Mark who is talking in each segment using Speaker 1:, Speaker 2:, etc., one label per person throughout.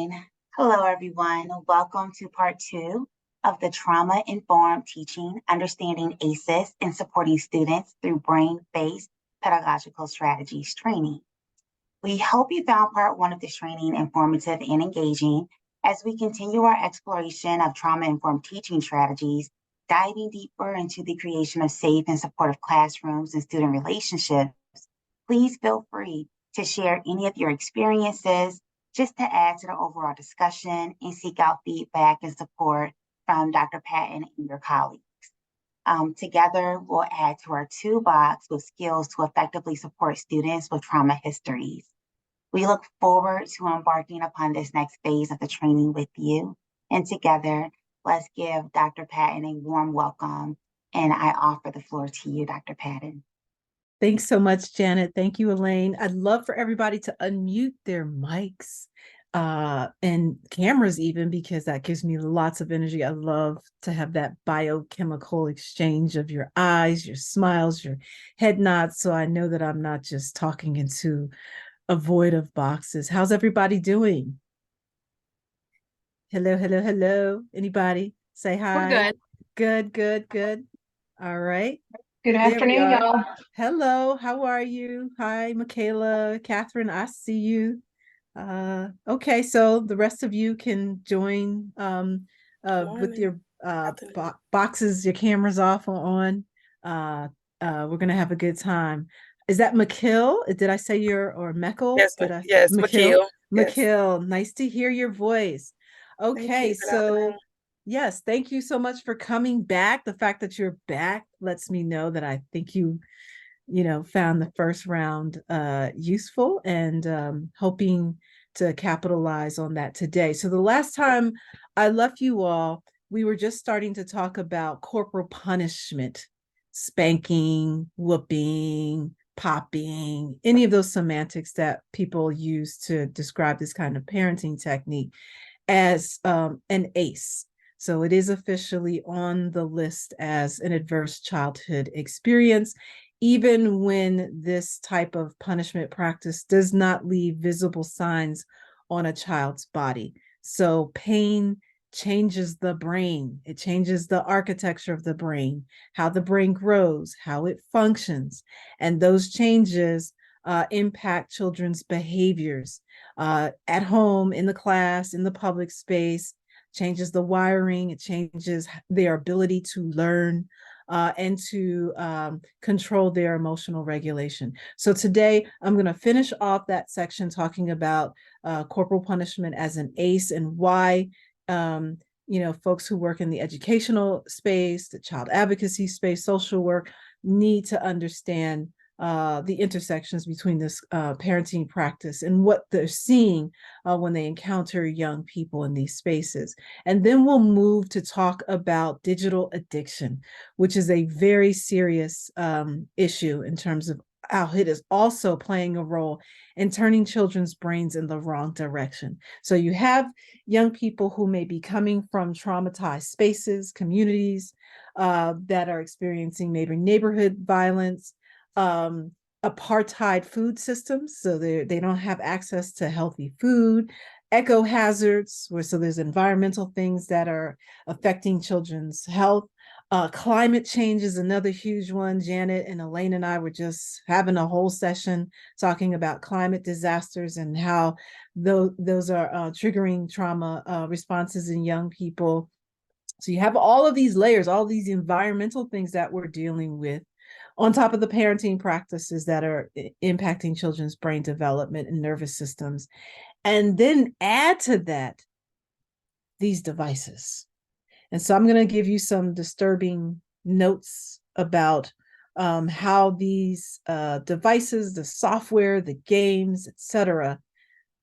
Speaker 1: Elaine. Hello, everyone. Welcome to part two of the Trauma-Informed Teaching, Understanding ACEs and Supporting Students Through Brain-Based Pedagogical Strategies training. We hope you found part one of this training informative and engaging as we continue our exploration of trauma-informed teaching strategies, diving deeper into the creation of safe and supportive classrooms and student relationships. Please feel free to share any of your experiences just to add to the overall discussion and seek out feedback and support from Dr. Patton and your colleagues. Together, we'll add to our toolbox with skills to effectively support students with trauma histories. We look forward to embarking upon this next phase of the training with you. And together, let's give Dr. Patton a warm welcome. And I offer the floor to you, Dr. Patton.
Speaker 2: Thanks so much, Janet. Thank you, Elaine. I'd love for everybody to unmute their mics and cameras even, because that gives me lots of energy. I love to have that biochemical exchange of your eyes, your smiles, your head nods. So I know that I'm not just talking into a void of boxes. How's everybody doing? Hello, hello, hello. Anybody? Say hi.
Speaker 3: We're good.
Speaker 2: Good, good, good. All right.
Speaker 3: Good afternoon, y'all.
Speaker 2: Hello, how are you? Hi, Michaela, Catherine, I see you. Okay, so the rest of you can join with your boxes, your cameras off or on. We're gonna have a good time. Is that Mikil? Did I say or Mekel?
Speaker 4: Yes, Mikil.
Speaker 2: Mikil, yes. Nice to hear your voice. Okay, so yes, thank you so much for coming back. The fact that you're back lets me know that I think you found the first round useful, and hoping to capitalize on that today. So the last time I left you all, we were just starting to talk about corporal punishment, spanking, whooping, popping, any of those semantics that people use to describe this kind of parenting technique as an ACE. So it is officially on the list as an adverse childhood experience, even when this type of punishment practice does not leave visible signs on a child's body. So pain changes the brain. It changes the architecture of the brain, how the brain grows, how it functions. And those changes impact children's behaviors at home, in the class, in the public space, changes the wiring, it changes their ability to learn and to control their emotional regulation. So today I'm going to finish off that section talking about corporal punishment as an ACE and why folks who work in the educational space, the child advocacy space, social work need to understand the intersections between this parenting practice and what they're seeing when they encounter young people in these spaces. And then we'll move to talk about digital addiction, which is a very serious issue in terms of how it is also playing a role in turning children's brains in the wrong direction. So you have young people who may be coming from traumatized spaces, communities that are experiencing maybe neighborhood violence, apartheid food systems, so they don't have access to healthy food, eco hazards, so there's environmental things that are affecting children's health. Climate change is another huge one. Janet and Elaine and I were just having a whole session talking about climate disasters and how those are triggering trauma responses in young people. So you have all of these layers, all these environmental things that we're dealing with, on top of the parenting practices that are impacting children's brain development and nervous systems. And then add to that these devices. And so I'm going to give you some disturbing notes about how these devices, the software, the games, etc.,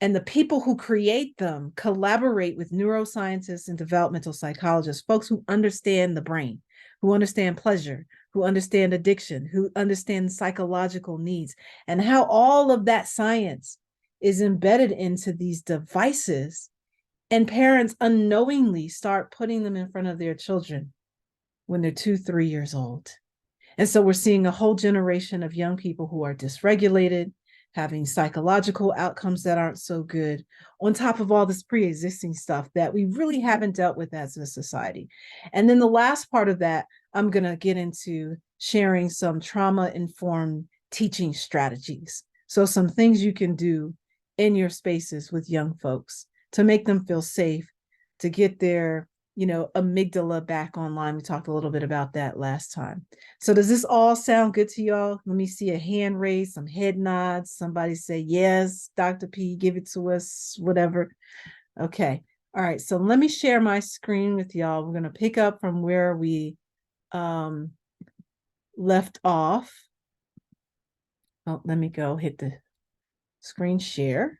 Speaker 2: and the people who create them collaborate with neuroscientists and developmental psychologists, folks who understand the brain, who understand pleasure, who understand addiction, who understand psychological needs, and how all of that science is embedded into these devices, and parents unknowingly start putting them in front of their children when they're 2, 3 years old. And so we're seeing a whole generation of young people who are dysregulated, having psychological outcomes that aren't so good, on top of all this pre-existing stuff that we really haven't dealt with as a society. And then the last part of that, I'm going to get into sharing some trauma-informed teaching strategies. So some things you can do in your spaces with young folks to make them feel safe, to get their, amygdala back online. We talked a little bit about that last time. So does this all sound good to y'all? Let me see a hand raise, some head nods. Somebody say, yes, Dr. P, give it to us, whatever. Okay. All right. So let me share my screen with y'all. We're going to pick up from where we left off. Oh, let me go hit the screen share.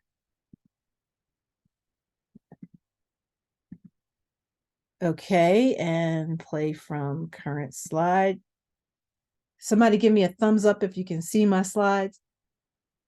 Speaker 2: Okay, and play from current slide. Somebody give me a thumbs up if you can see my slides.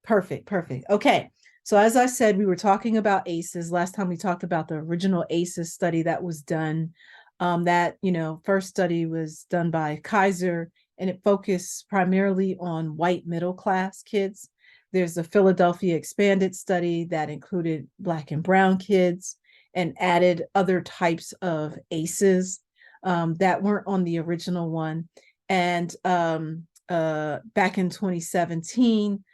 Speaker 2: Perfect, perfect. Okay, so as I said, we were talking about ACEs. Last time we talked about the original ACEs study that was done. First study was done by Kaiser, and it focused primarily on white middle class kids. There's a Philadelphia expanded study that included Black and brown kids and added other types of ACEs that weren't on the original one. And back in 2017,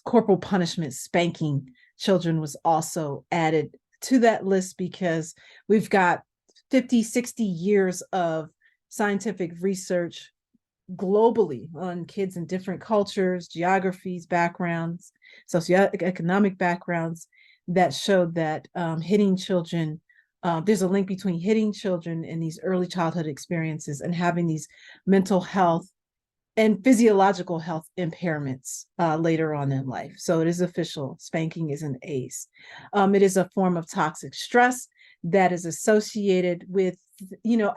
Speaker 2: corporal punishment, spanking children, was also added to that list because we've got 50, 60 years of scientific research globally on kids in different cultures, geographies, backgrounds, socioeconomic backgrounds that showed that hitting children, there's a link between hitting children in these early childhood experiences and having these mental health and physiological health impairments later on in life. So it is official. Spanking is an ACE. It is a form of toxic stress that is associated with,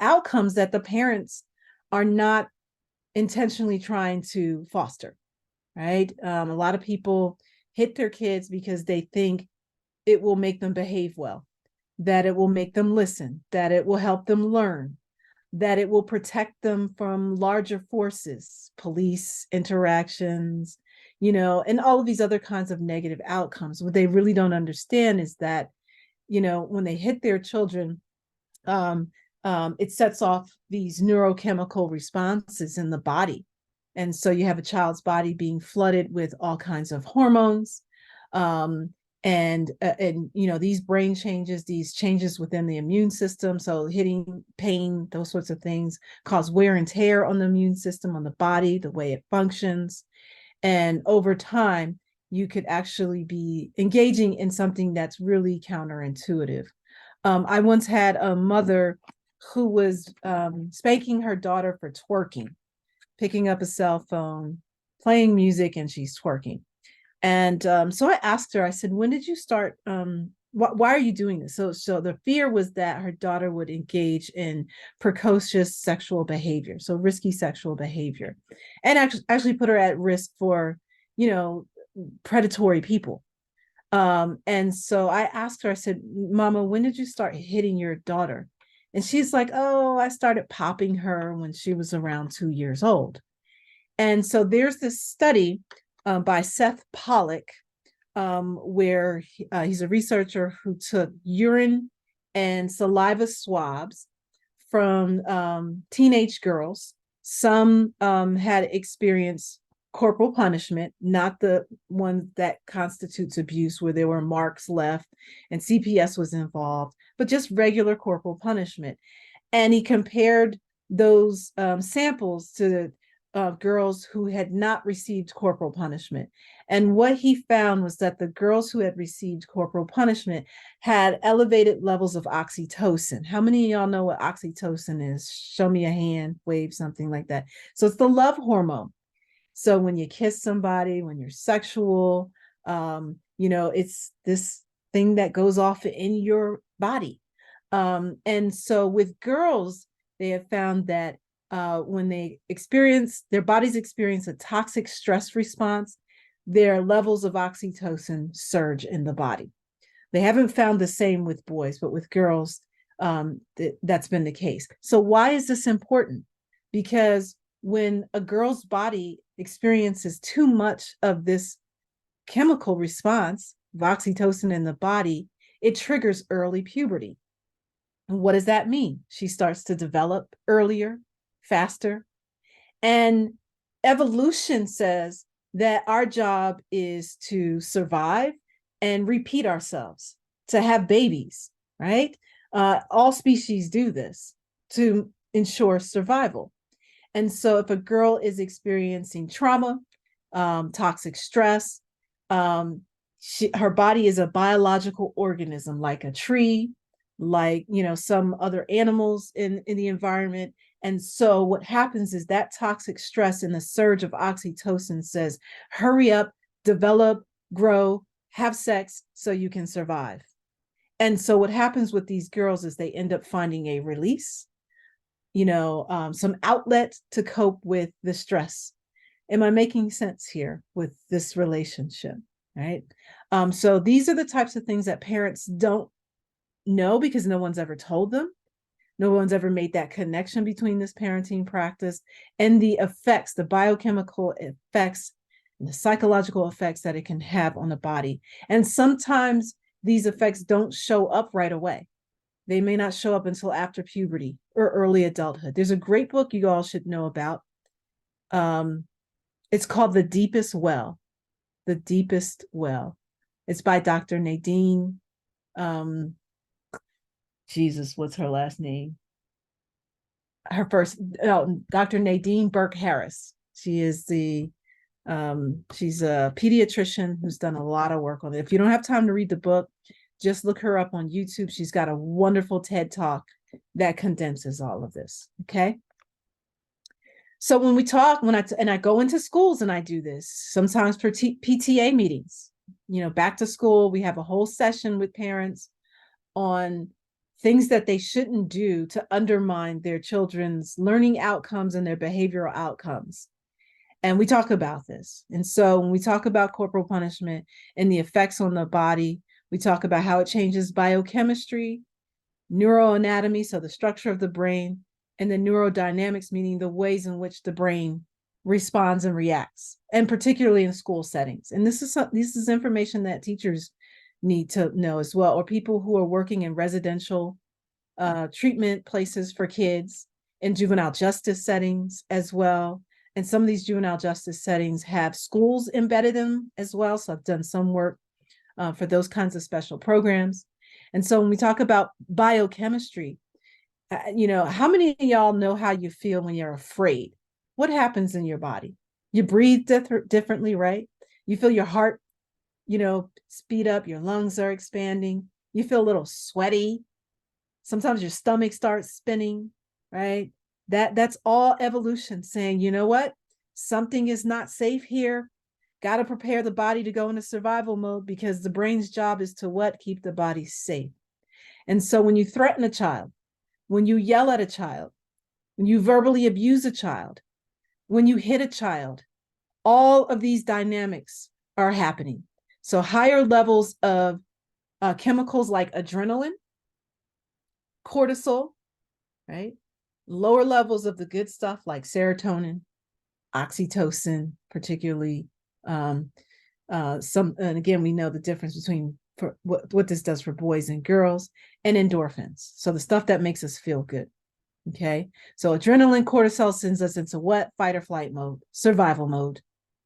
Speaker 2: outcomes that the parents are not intentionally trying to foster, right? A lot of people hit their kids because they think it will make them behave well, that it will make them listen, that it will help them learn, that it will protect them from larger forces, police interactions, and all of these other kinds of negative outcomes. What they really don't understand is that, when they hit their children, it sets off these neurochemical responses in the body. And so you have a child's body being flooded with all kinds of hormones. And these brain changes, these changes within the immune system, so hitting, pain, those sorts of things cause wear and tear on the immune system, on the body, the way it functions. And over time, you could actually be engaging in something that's really counterintuitive. I once had a mother who was spanking her daughter for twerking, picking up a cell phone, playing music, and she's twerking. And so I asked her, I said, when did you start? Why are you doing this? So the fear was that her daughter would engage in precocious sexual behavior, so risky sexual behavior, and actually put her at risk for, predatory people. And so I asked her, I said, Mama, when did you start hitting your daughter? And she's like, oh, I started popping her when she was around 2 years old. And so there's this study by Seth Pollack, where he's a researcher who took urine and saliva swabs from teenage girls. Some had experienced corporal punishment, not the one that constitutes abuse where there were marks left and CPS was involved, but just regular corporal punishment. And he compared those samples to girls who had not received corporal punishment. And what he found was that the girls who had received corporal punishment had elevated levels of oxytocin. How many of y'all know what oxytocin is? Show me a hand, wave, something like that. So it's the love hormone. So when you kiss somebody, when you're sexual, it's this thing that goes off in your body. And so with girls, they have found that when their bodies experience a toxic stress response, their levels of oxytocin surge in the body. They haven't found the same with boys, but with girls, that's been the case. So why is this important? Because when a girl's body experiences too much of this chemical response of oxytocin in the body, it triggers early puberty. And what does that mean? She starts to develop earlier, faster. And evolution says that our job is to survive and repeat ourselves, to have babies, right? All species do this to ensure survival. And so if a girl is experiencing trauma, toxic stress, her body is a biological organism like a tree, like, some other animals in the environment. And so what happens is that toxic stress and the surge of oxytocin says, hurry up, develop, grow, have sex so you can survive. And so what happens with these girls is they end up finding a release, some outlet to cope with the stress. Am I making sense here with this relationship? Right. So these are the types of things that parents don't know because no one's ever told them. No one's ever made that connection between this parenting practice and the effects, the biochemical effects, and the psychological effects that it can have on the body. And sometimes these effects don't show up right away. They may not show up until after puberty or early adulthood. There's a great book you all should know about. It's called The Deepest Well. The Deepest Well. It's by Dr. Nadine. Jesus, what's her last name? Dr. Nadine Burke Harris. She's a pediatrician who's done a lot of work on it. If you don't have time to read the book, just look her up on YouTube. She's got a wonderful TED Talk that condenses all of this. Okay. So when we talk, I go into schools and I do this sometimes for PTA meetings, back to school, we have a whole session with parents on things that they shouldn't do to undermine their children's learning outcomes and their behavioral outcomes. And we talk about this. And so when we talk about corporal punishment and the effects on the body, we talk about how it changes biochemistry, neuroanatomy, so the structure of the brain, and the neurodynamics, meaning the ways in which the brain responds and reacts, and particularly in school settings. And this is information that teachers need to know as well, or people who are working in residential treatment places for kids, in juvenile justice settings as well. And some of these juvenile justice settings have schools embedded in them as well. So I've done some work for those kinds of special programs. And so when we talk about biochemistry, how many of y'all know how you feel when you're afraid? What happens in your body? You breathe differently, right? You feel your heart, speed up, your lungs are expanding. You feel a little sweaty. Sometimes your stomach starts spinning, right? That's all evolution saying, you know what? Something is not safe here. Got to prepare the body to go into survival mode because the brain's job is to what? Keep the body safe. And so when you threaten a child, when you yell at a child, when you verbally abuse a child, when you hit a child, all of these dynamics are happening. So higher levels of chemicals like adrenaline, cortisol, right? Lower levels of the good stuff like serotonin, oxytocin, particularly. And again, we know the difference between what this does for boys and girls, and endorphins. So the stuff that makes us feel good. Okay. So adrenaline, cortisol sends us into what? Fight or flight mode, survival mode,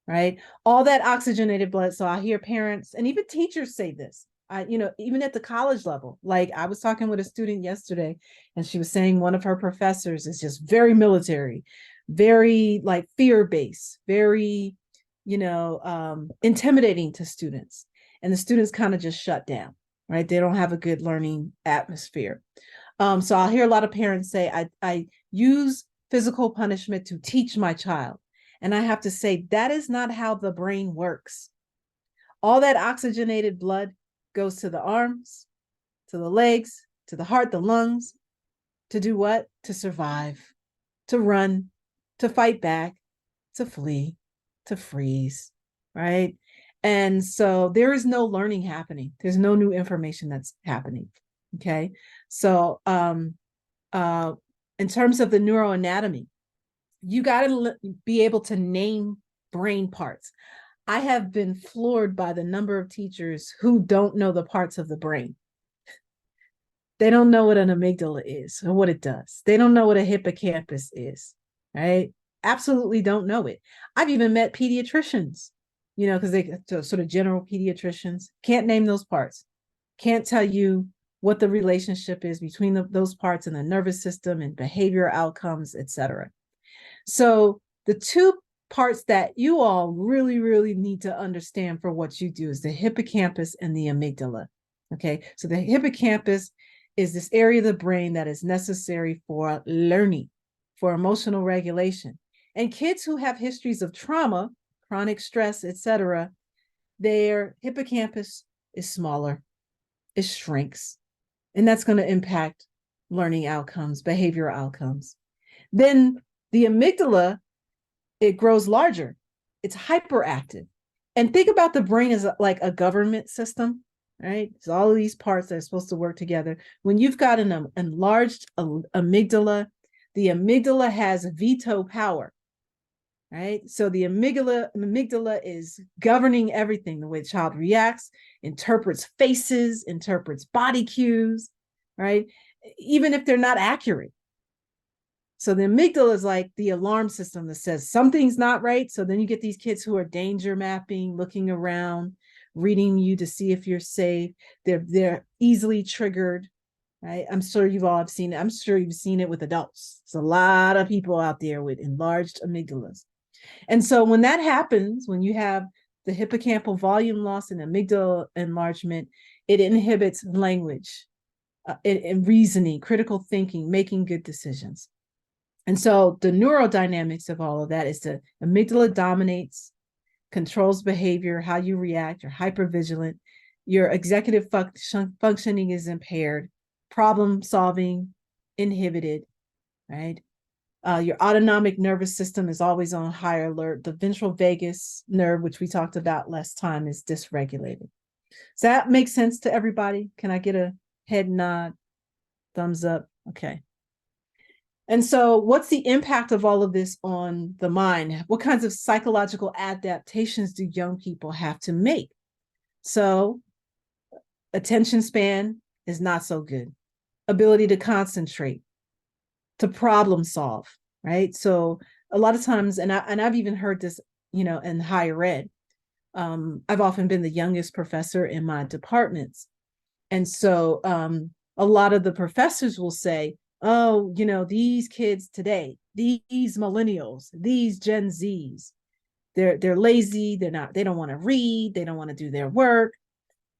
Speaker 2: right? All that oxygenated blood. So I hear parents and even teachers say this. Even at the college level, like I was talking with a student yesterday, and she was saying one of her professors is just very military, very like fear-based, very, intimidating to students. And the students kind of just shut down, right? They don't have a good learning atmosphere. So I'll hear a lot of parents say, I use physical punishment to teach my child. And I have to say, that is not how the brain works. All that oxygenated blood goes to the arms, to the legs, to the heart, the lungs, to do what? To survive, to run, to fight back, to flee, to freeze, right? And so there is no learning happening. There's no new information that's happening. Okay. So in terms of the neuroanatomy, you got to be able to name brain parts. I have been floored by the number of teachers who don't know the parts of the brain. They don't know what an amygdala is or what it does. They don't know what a hippocampus is, right? Absolutely don't know it. I've even met pediatricians, because they sort of general pediatricians can't name those parts, can't tell you what the relationship is between those parts and the nervous system and behavior outcomes, etc. So the two parts that you all really, really need to understand for what you do is the hippocampus and the amygdala. Okay, so the hippocampus is this area of the brain that is necessary for learning, for emotional regulation. And kids who have histories of trauma, chronic stress, etc., their hippocampus is smaller, it shrinks, and that's going to impact learning outcomes, behavioral outcomes. Then the amygdala, it grows larger, it's hyperactive. And think about the brain as like a government system, right? So all of these parts that are supposed to work together. When you've got an enlarged amygdala, the amygdala has veto power, right? So the amygdala is governing everything, the way the child reacts, interprets faces, interprets body cues, right? Even if they're not accurate. So the amygdala is like the alarm system that says something's not right. So then you get these kids who are danger mapping, looking around, reading you to see if you're safe. They're easily triggered, right? I'm sure you've all seen it. I'm sure you've seen it with adults. There's a lot of people out there with enlarged amygdalas. And so when that happens, when you have the hippocampal volume loss and amygdala enlargement, it inhibits language and reasoning, critical thinking, making good decisions. And so the neurodynamics of all of that is the amygdala dominates, controls behavior, how you react, you're hypervigilant, your executive functioning is impaired, problem solving inhibited, right? Your autonomic nervous system is always on high alert. The ventral vagus nerve, which we talked about last time, is dysregulated. Does that make sense to everybody? Can I get a head nod, thumbs up? Okay. And so what's the impact of all of this on the mind? What kinds of psychological adaptations do young people have to make? So attention span is not so good. Ability to concentrate, to problem solve, right? So a lot of times, and I've even heard this, in higher ed. I've often been the youngest professor in my departments. And so a lot of the professors will say, oh, these kids today, these millennials, these Gen Zs, they're lazy, they don't want to read, they don't want to do their work.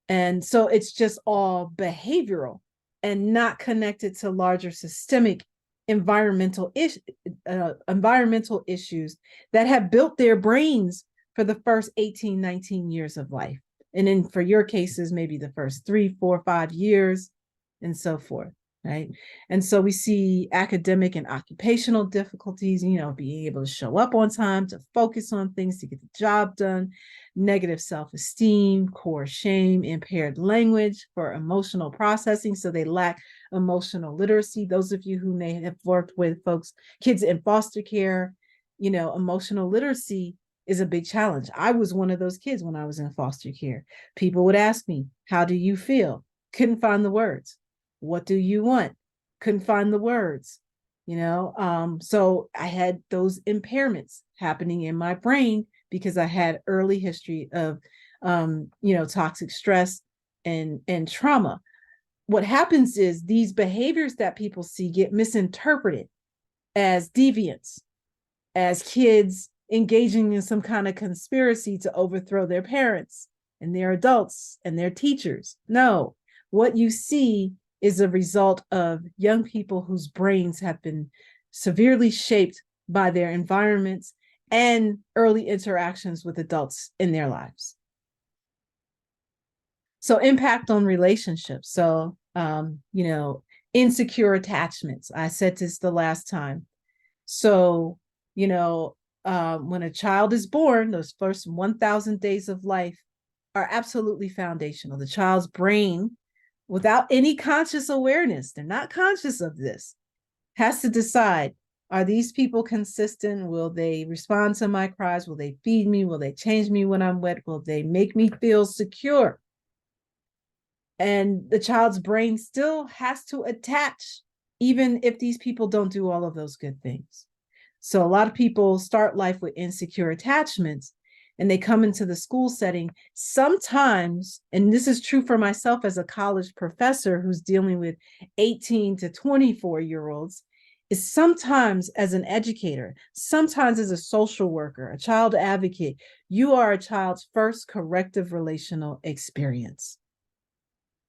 Speaker 2: And so it's just all behavioral and not connected to larger systemic environmental issues that have built their brains for the first 18, 19 years of life. And then for your cases, maybe the first 3, 4, 5 years and so forth, right? And so we see academic and occupational difficulties, being able to show up on time, to focus on things, to get the job done, negative self-esteem, core shame, impaired language for emotional processing. So they lack emotional literacy. Those of you who may have worked with kids in foster care, emotional literacy is a big challenge. I was one of those kids when I was in foster care. People would ask me, how do you feel? Couldn't find the words. What do you want? Couldn't find the words, so I had those impairments happening in my brain because I had early history of, toxic stress and trauma. What happens is these behaviors that people see get misinterpreted as deviance, as kids engaging in some kind of conspiracy to overthrow their parents and their adults and their teachers. No, what you see is a result of young people whose brains have been severely shaped by their environments and early interactions with adults in their lives. So impact on relationships. So, insecure attachments. I said this the last time. So, when a child is born, those first 1,000 days of life are absolutely foundational. The child's brain, without any conscious awareness, they're not conscious of this, has to decide, Are these people consistent? Will they respond to my cries? Will they feed me? Will they change me when I'm wet? Will they make me feel secure? And the child's brain still has to attach, even if these people don't do all of those good things. So a lot of people start life with insecure attachments and they come into the school setting sometimes, and this is true for myself as a college professor who's dealing with 18 to 24-year-olds, is sometimes as an educator, sometimes as a social worker, a child advocate, you are a child's first corrective relational experience,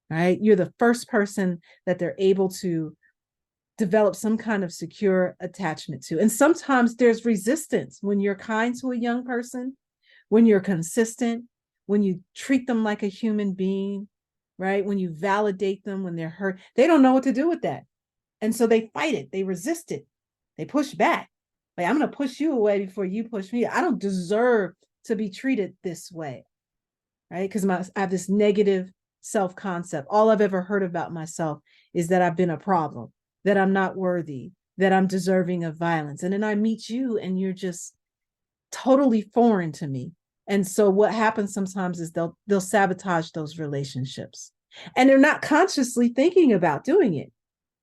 Speaker 2: right? You're the first person that they're able to develop some kind of secure attachment to. And sometimes there's resistance when you're kind to a young person, when you're consistent, when you treat them like a human being, right? When you validate them when they're hurt, they don't know what to do with that. And so they fight it, they resist it, they push back. Like, I'm going to push you away before you push me. I don't deserve to be treated this way, right? Because I have this negative self-concept. All I've ever heard about myself is that I've been a problem, that I'm not worthy, that I'm deserving of violence. And then I meet you and you're just totally foreign to me. And so what happens sometimes is they'll sabotage those relationships. And they're not consciously thinking about doing it.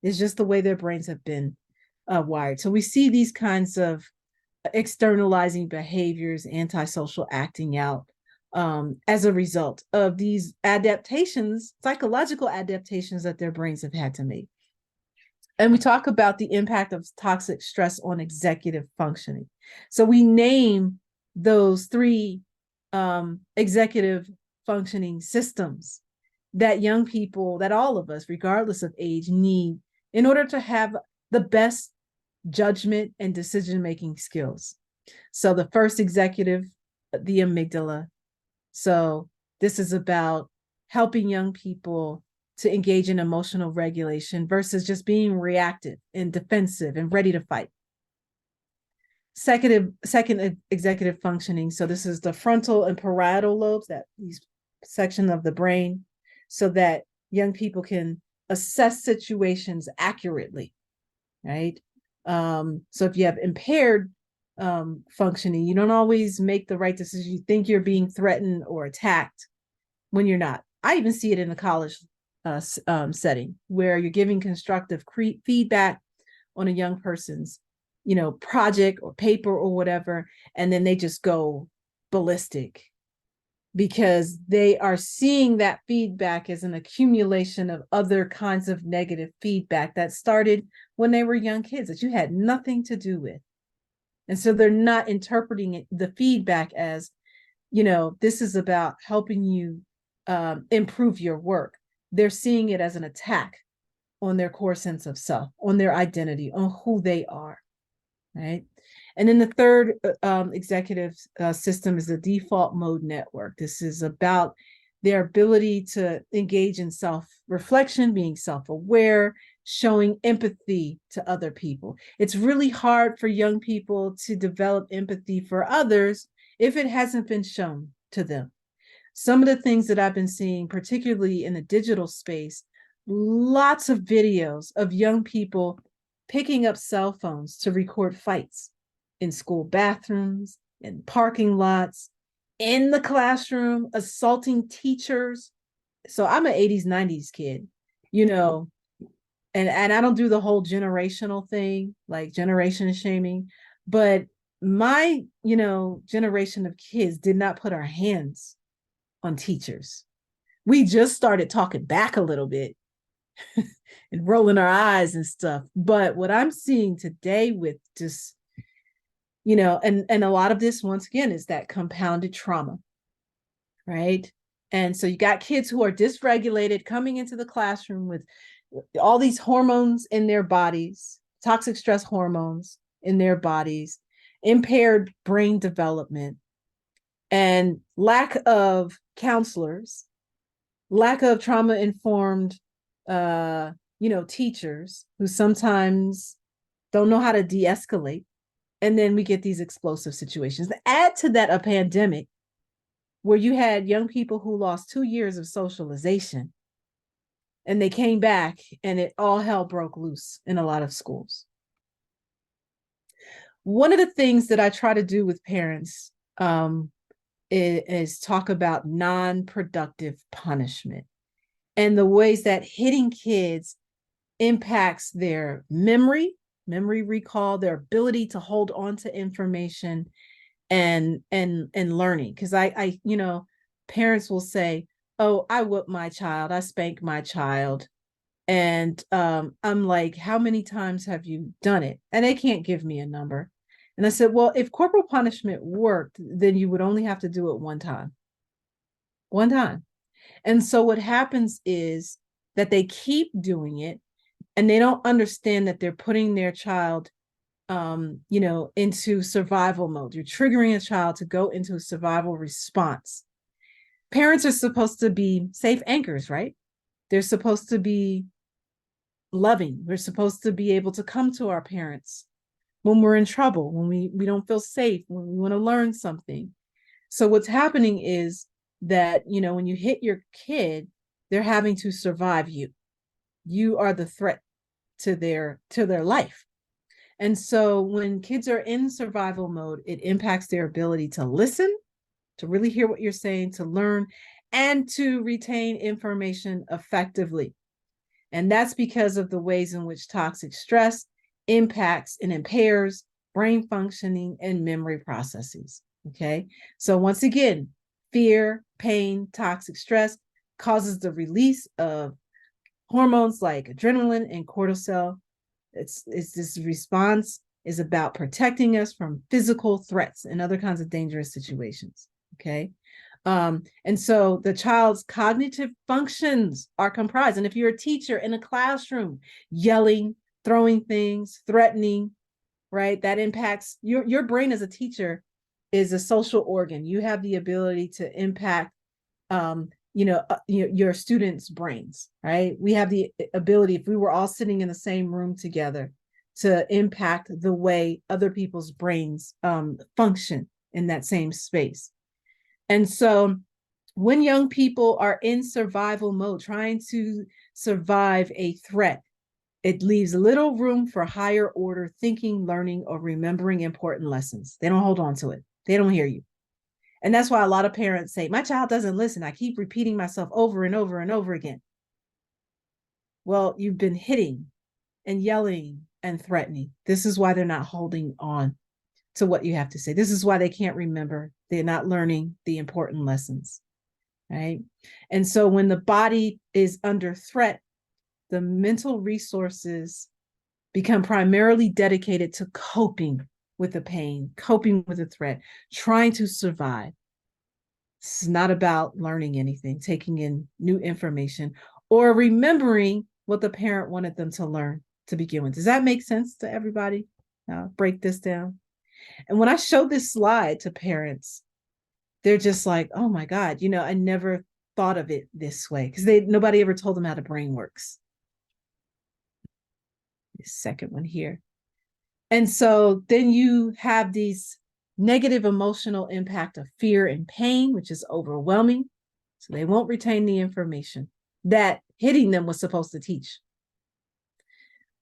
Speaker 2: It's just the way their brains have been wired. So we see these kinds of externalizing behaviors, antisocial acting out, as a result of these adaptations, psychological adaptations that their brains have had to make. And we talk about the impact of toxic stress on executive functioning. So we name those three executive functioning systems that young people, that all of us, regardless of age, need in order to have the best judgment and decision-making skills. So the first executive, the amygdala. So this is about helping young people to engage in emotional regulation versus just being reactive and defensive and ready to fight. Second executive functioning. So this is the frontal and parietal lobes, that these section of the brain, so that young people can assess situations accurately, right? So if you have impaired functioning, you don't always make the right decision. You think you're being threatened or attacked when you're not. I even see it in the college setting where you're giving constructive feedback on a young person's, project or paper or whatever, and then they just go ballistic because they are seeing that feedback as an accumulation of other kinds of negative feedback that started when they were young kids that you had nothing to do with. And so they're not interpreting the feedback as, this is about helping you improve your work. They're seeing it as an attack on their core sense of self, on their identity, on who they are, right? And then the third executive system is the default mode network. This is about their ability to engage in self-reflection, being self-aware, showing empathy to other people. It's really hard for young people to develop empathy for others if it hasn't been shown to them. Some of the things that I've been seeing, particularly in the digital space, lots of videos of young people picking up cell phones to record fights in school bathrooms, in parking lots, in the classroom, assaulting teachers. So I'm an 80s, 90s kid, and I don't do the whole generational thing, like generation shaming, but my, generation of kids did not put our hands on teachers. We just started talking back a little bit and rolling our eyes and stuff. But what I'm seeing today with just, and a lot of this, once again, is that compounded trauma, right? And so you got kids who are dysregulated coming into the classroom with all these hormones in their bodies, toxic stress hormones in their bodies, impaired brain development, and lack of counselors, lack of trauma-informed, teachers who sometimes don't know how to de-escalate. And then we get these explosive situations. Add to that a pandemic where you had young people who lost 2 years of socialization and they came back and it all hell broke loose in a lot of schools. One of the things that I try to do with parents is talk about non-productive punishment and the ways that hitting kids impacts their memory recall, their ability to hold on to information and learning. Because I parents will say, "Oh, I whip my child, I spank my child." And I'm like, how many times have you done it? And they can't give me a number. And I said, well, if corporal punishment worked, then you would only have to do it one time. One time. And so what happens is that they keep doing it and they don't understand that they're putting their child into survival mode. You're triggering a child to go into a survival response. Parents are supposed to be safe anchors, right? They're supposed to be loving. We're supposed to be able to come to our parents when we're in trouble, when we don't feel safe, when we want to learn something. So what's happening is that, when you hit your kid, they're having to survive you. You are the threat to their life. And so when kids are in survival mode, it impacts their ability to listen, to really hear what you're saying, to learn, and to retain information effectively. And that's because of the ways in which toxic stress impacts and impairs brain functioning and memory processes. Okay. So once again, fear, pain, toxic stress causes the release of hormones like adrenaline and cortisol. It's this response is about protecting us from physical threats and other kinds of dangerous situations. Okay. And so the child's cognitive functions are comprised. And if you're a teacher in a classroom, yelling, throwing ththings, threatening, right, that impacts your brain as a teacher is a social organ. You have the ability to impact, your students' brains, right? We have the ability, if we were all sitting in the same room together, to impact the way other people's brains function in that same space. And so when young people are in survival mode, trying to survive a threat, it leaves little room for higher order thinking, learning, or remembering important lessons. They don't hold on to it. They don't hear you. And that's why a lot of parents say, my child doesn't listen. I keep repeating myself over and over and over again. Well, you've been hitting and yelling and threatening. This is why they're not holding on to what you have to say. This is why they can't remember. They're not learning the important lessons, right? And so when the body is under threat, the mental resources become primarily dedicated to coping with the pain, coping with the threat, trying to survive. It's not about learning anything, taking in new information, or remembering what the parent wanted them to learn to begin with. Does that make sense to everybody? I'll break this down. And when I show this slide to parents, they're just like, oh my God, I never thought of it this way, because nobody ever told them how the brain works. The second one here. And so then you have these negative emotional impact of fear and pain, which is overwhelming. So they won't retain the information that hitting them was supposed to teach.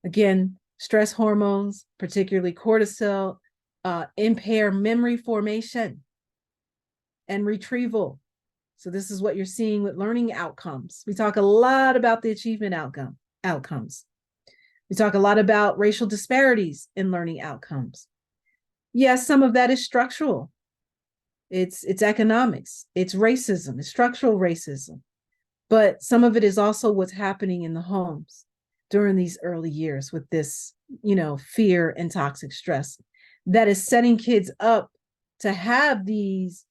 Speaker 2: Again, stress hormones, particularly cortisol, impair memory formation and retrieval. So this is what you're seeing with learning outcomes. We talk a lot about the achievement outcomes. We talk a lot about racial disparities in learning outcomes. Yes, some of that is structural. It's economics, it's racism, it's structural racism. But some of it is also what's happening in the homes during these early years with this, fear and toxic stress that is setting kids up to have these,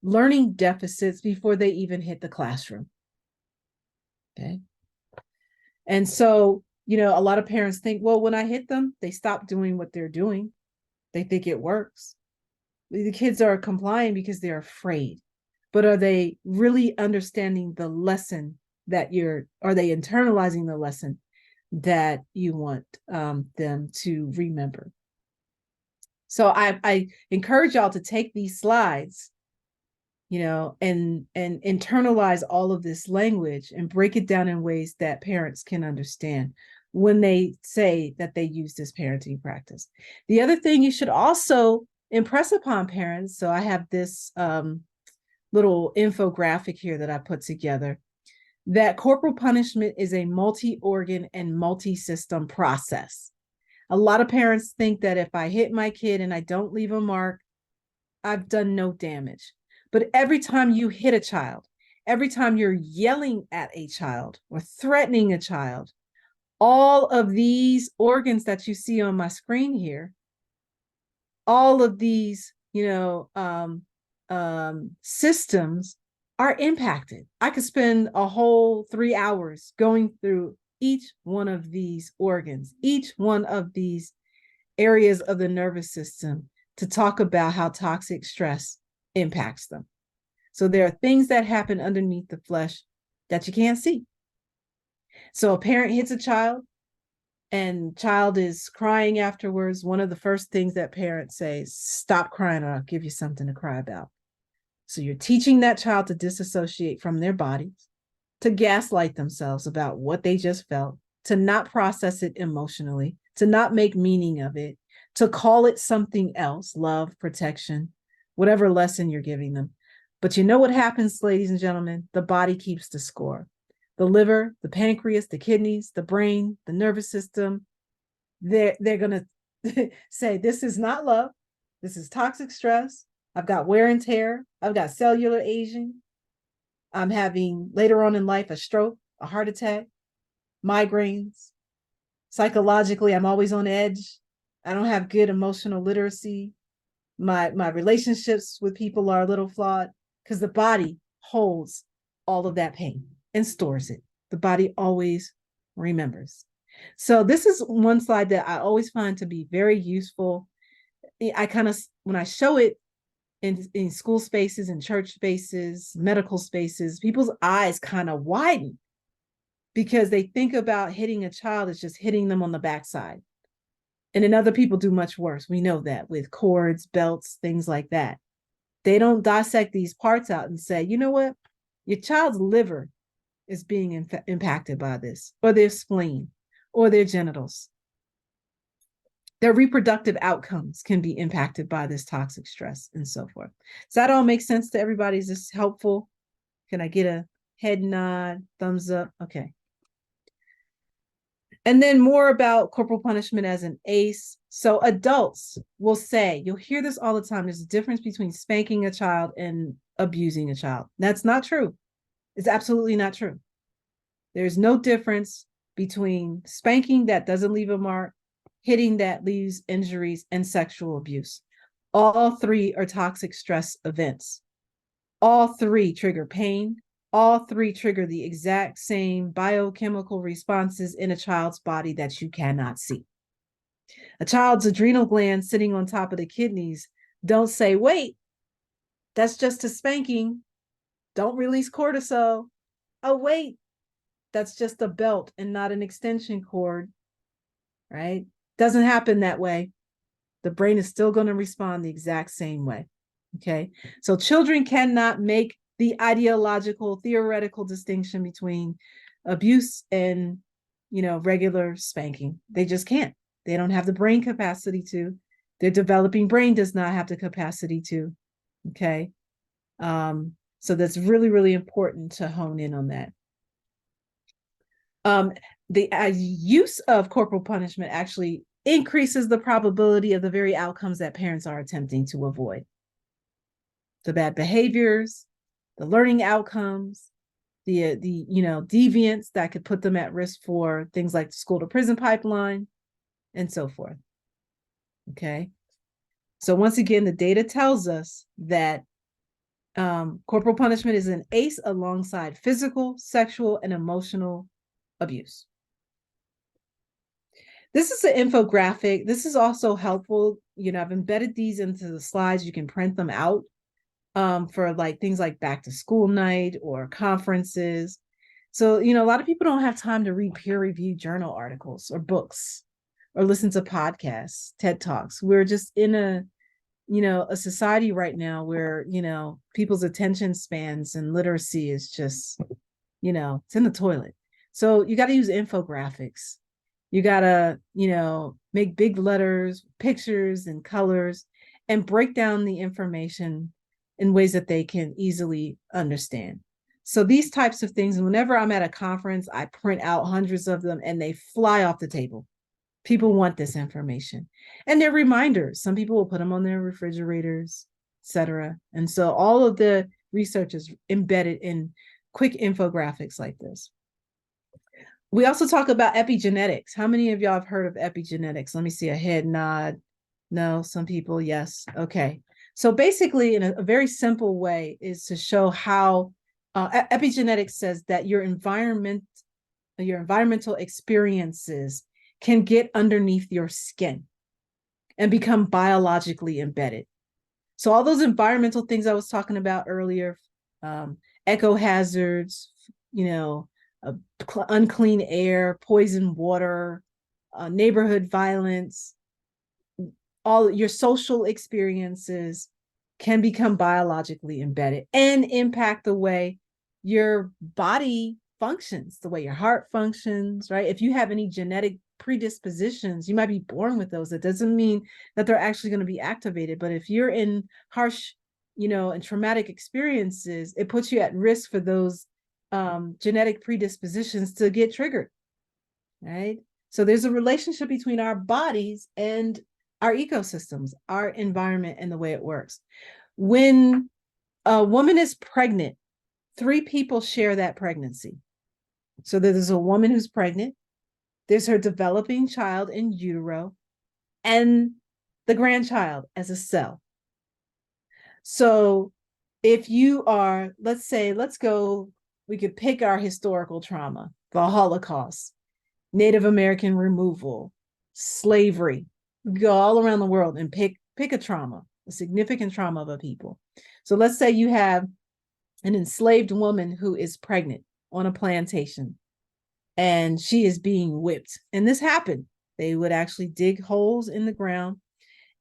Speaker 2: learning deficits before they even hit the classroom. Okay. And so, a lot of parents think, well, when I hit them, they stop doing what they're doing. They think it works. The kids are complying because they're afraid. But are they really understanding the lesson are they internalizing the lesson that you want them to remember? So I encourage y'all to take these slides, and internalize all of this language and break it down in ways that parents can understand. when they say that they use this parenting practice. The other thing you should also impress upon parents, so I have this little infographic here that I put together, that corporal punishment is a multi-organ and multi-system process. A lot of parents think that if I hit my kid and I don't leave a mark, I've done no damage. But every time you hit a child, every time you're yelling at a child or threatening a child, all of these organs that you see on my screen here, all of these, systems are impacted. I could spend a whole 3 hours going through each one of these organs, each one of these areas of the nervous system to talk about how toxic stress impacts them. So there are things that happen underneath the flesh that you can't see. So a parent hits a child and child is crying afterwards. One of the first things that parents say is, stop crying or I'll give you something to cry about. So you're teaching that child to disassociate from their bodies, to gaslight themselves about what they just felt, to not process it emotionally, to not make meaning of it, to call it something else, love, protection, whatever lesson you're giving them. But you know what happens, ladies and gentlemen? The body keeps the score. The liver, the pancreas, the kidneys, the brain, the nervous system, they're going to say, this is not love. This is toxic stress. I've got wear and tear. I've got cellular aging. I'm having later on in life a stroke, a heart attack, migraines. Psychologically, I'm always on edge. I don't have good emotional literacy. My relationships with people are a little flawed because the body holds all of that pain and stores it. The body always remembers. So this is one slide that I always find to be very useful. I kind of, when I show it in school spaces, in church spaces, medical spaces, people's eyes kind of widen because they think about hitting a child as just hitting them on the backside. And then other people do much worse. We know that with cords, belts, things like that. They don't dissect these parts out and say, you know what? Your child's liver is being impacted by this, or their spleen, or their genitals. Their reproductive outcomes can be impacted by this toxic stress and so forth. Does that all make sense to everybody? Is this helpful? Can I get a head nod, thumbs up? Okay. And then more about corporal punishment as an ACE. So adults will say, you'll hear this all the time, there's a difference between spanking a child and abusing a child. That's not true. It's absolutely not true. There's no difference between spanking that doesn't leave a mark, hitting that leaves injuries, and sexual abuse. All three are toxic stress events. All three trigger pain. All three trigger the exact same biochemical responses in a child's body that you cannot see. A child's adrenal glands sitting on top of the kidneys don't say, wait, that's just a spanking. Don't release cortisol. Oh, wait, that's just a belt and not an extension cord, right? Doesn't happen that way. The brain is still going to respond the exact same way. Okay. So children cannot make the ideological, theoretical distinction between abuse and, regular spanking. They just can't. They don't have the brain capacity to. Their developing brain does not have the capacity to. Okay. So that's really, really important to hone in on that. The use of corporal punishment actually increases the probability of the very outcomes that parents are attempting to avoid. The bad behaviors, the learning outcomes, the deviance that could put them at risk for things like the school to prison pipeline, and so forth. Okay. So once again, the data tells us that corporal punishment is an ACE alongside physical, sexual, and emotional abuse. This is an infographic. This is also helpful. I've embedded these into the slides. You can print them out for things like back to school night or conferences. So, a lot of people don't have time to read peer-reviewed journal articles or books or listen to podcasts, TED Talks. We're just in a society right now where, people's attention spans and literacy is just, it's in the toilet. So you got to use infographics. You gotta, make big letters, pictures, and colors, and break down the information in ways that they can easily understand. So these types of things, whenever I'm at a conference, I print out hundreds of them and they fly off the table. People want this information. And they're reminders. Some people will put them on their refrigerators, etc. And so all of the research is embedded in quick infographics like this. We also talk about epigenetics. How many of y'all have heard of epigenetics? Let me see a head nod. No, some people, yes. Okay. So basically, in a very simple way, is to show how epigenetics says that your environmental experiences can get underneath your skin and become biologically embedded. So all those environmental things I was talking about earlier, eco hazards, unclean air, poison water, neighborhood violence, all your social experiences can become biologically embedded and impact the way your body functions, the way your heart functions, right? If you have any genetic predispositions, you might be born with those. That doesn't mean that they're actually going to be activated. But if you're in harsh, and traumatic experiences, it puts you at risk for those genetic predispositions to get triggered, right? So there's a relationship between our bodies and our ecosystems, our environment, and the way it works. When a woman is pregnant, 3 people share that pregnancy. So there's a woman who's pregnant, there's her developing child in utero, and the grandchild as a cell. So if you are, we could pick our historical trauma, the Holocaust, Native American removal, slavery. Go all around the world and pick a trauma, a significant trauma of a people. So let's say you have an enslaved woman who is pregnant on a plantation and she is being whipped. And this happened. They would actually dig holes in the ground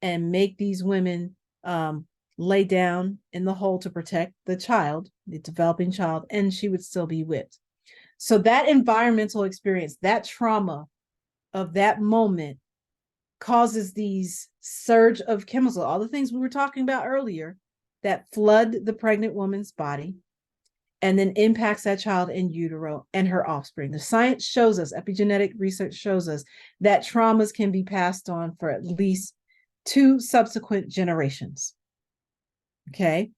Speaker 2: and make these women lay down in the hole to protect the child, the developing child, and she would still be whipped. So that environmental experience, that trauma of that moment causes these surge of chemicals, all the things we were talking about earlier, that flood the pregnant woman's body and then impacts that child in utero and her offspring. The science shows us, epigenetic research shows us, that traumas can be passed on for at least 2 subsequent generations. Okay.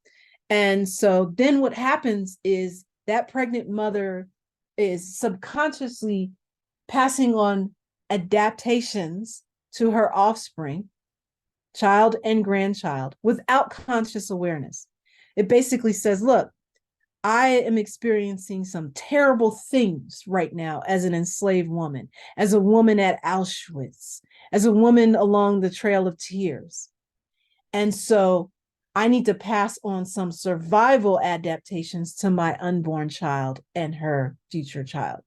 Speaker 2: And so then what happens is that pregnant mother is subconsciously passing on adaptations to her offspring, child and grandchild, without conscious awareness. It basically says, look, I am experiencing some terrible things right now as an enslaved woman, as a woman at Auschwitz, as a woman along the Trail of Tears. And so I need to pass on some survival adaptations to my unborn child and her future child.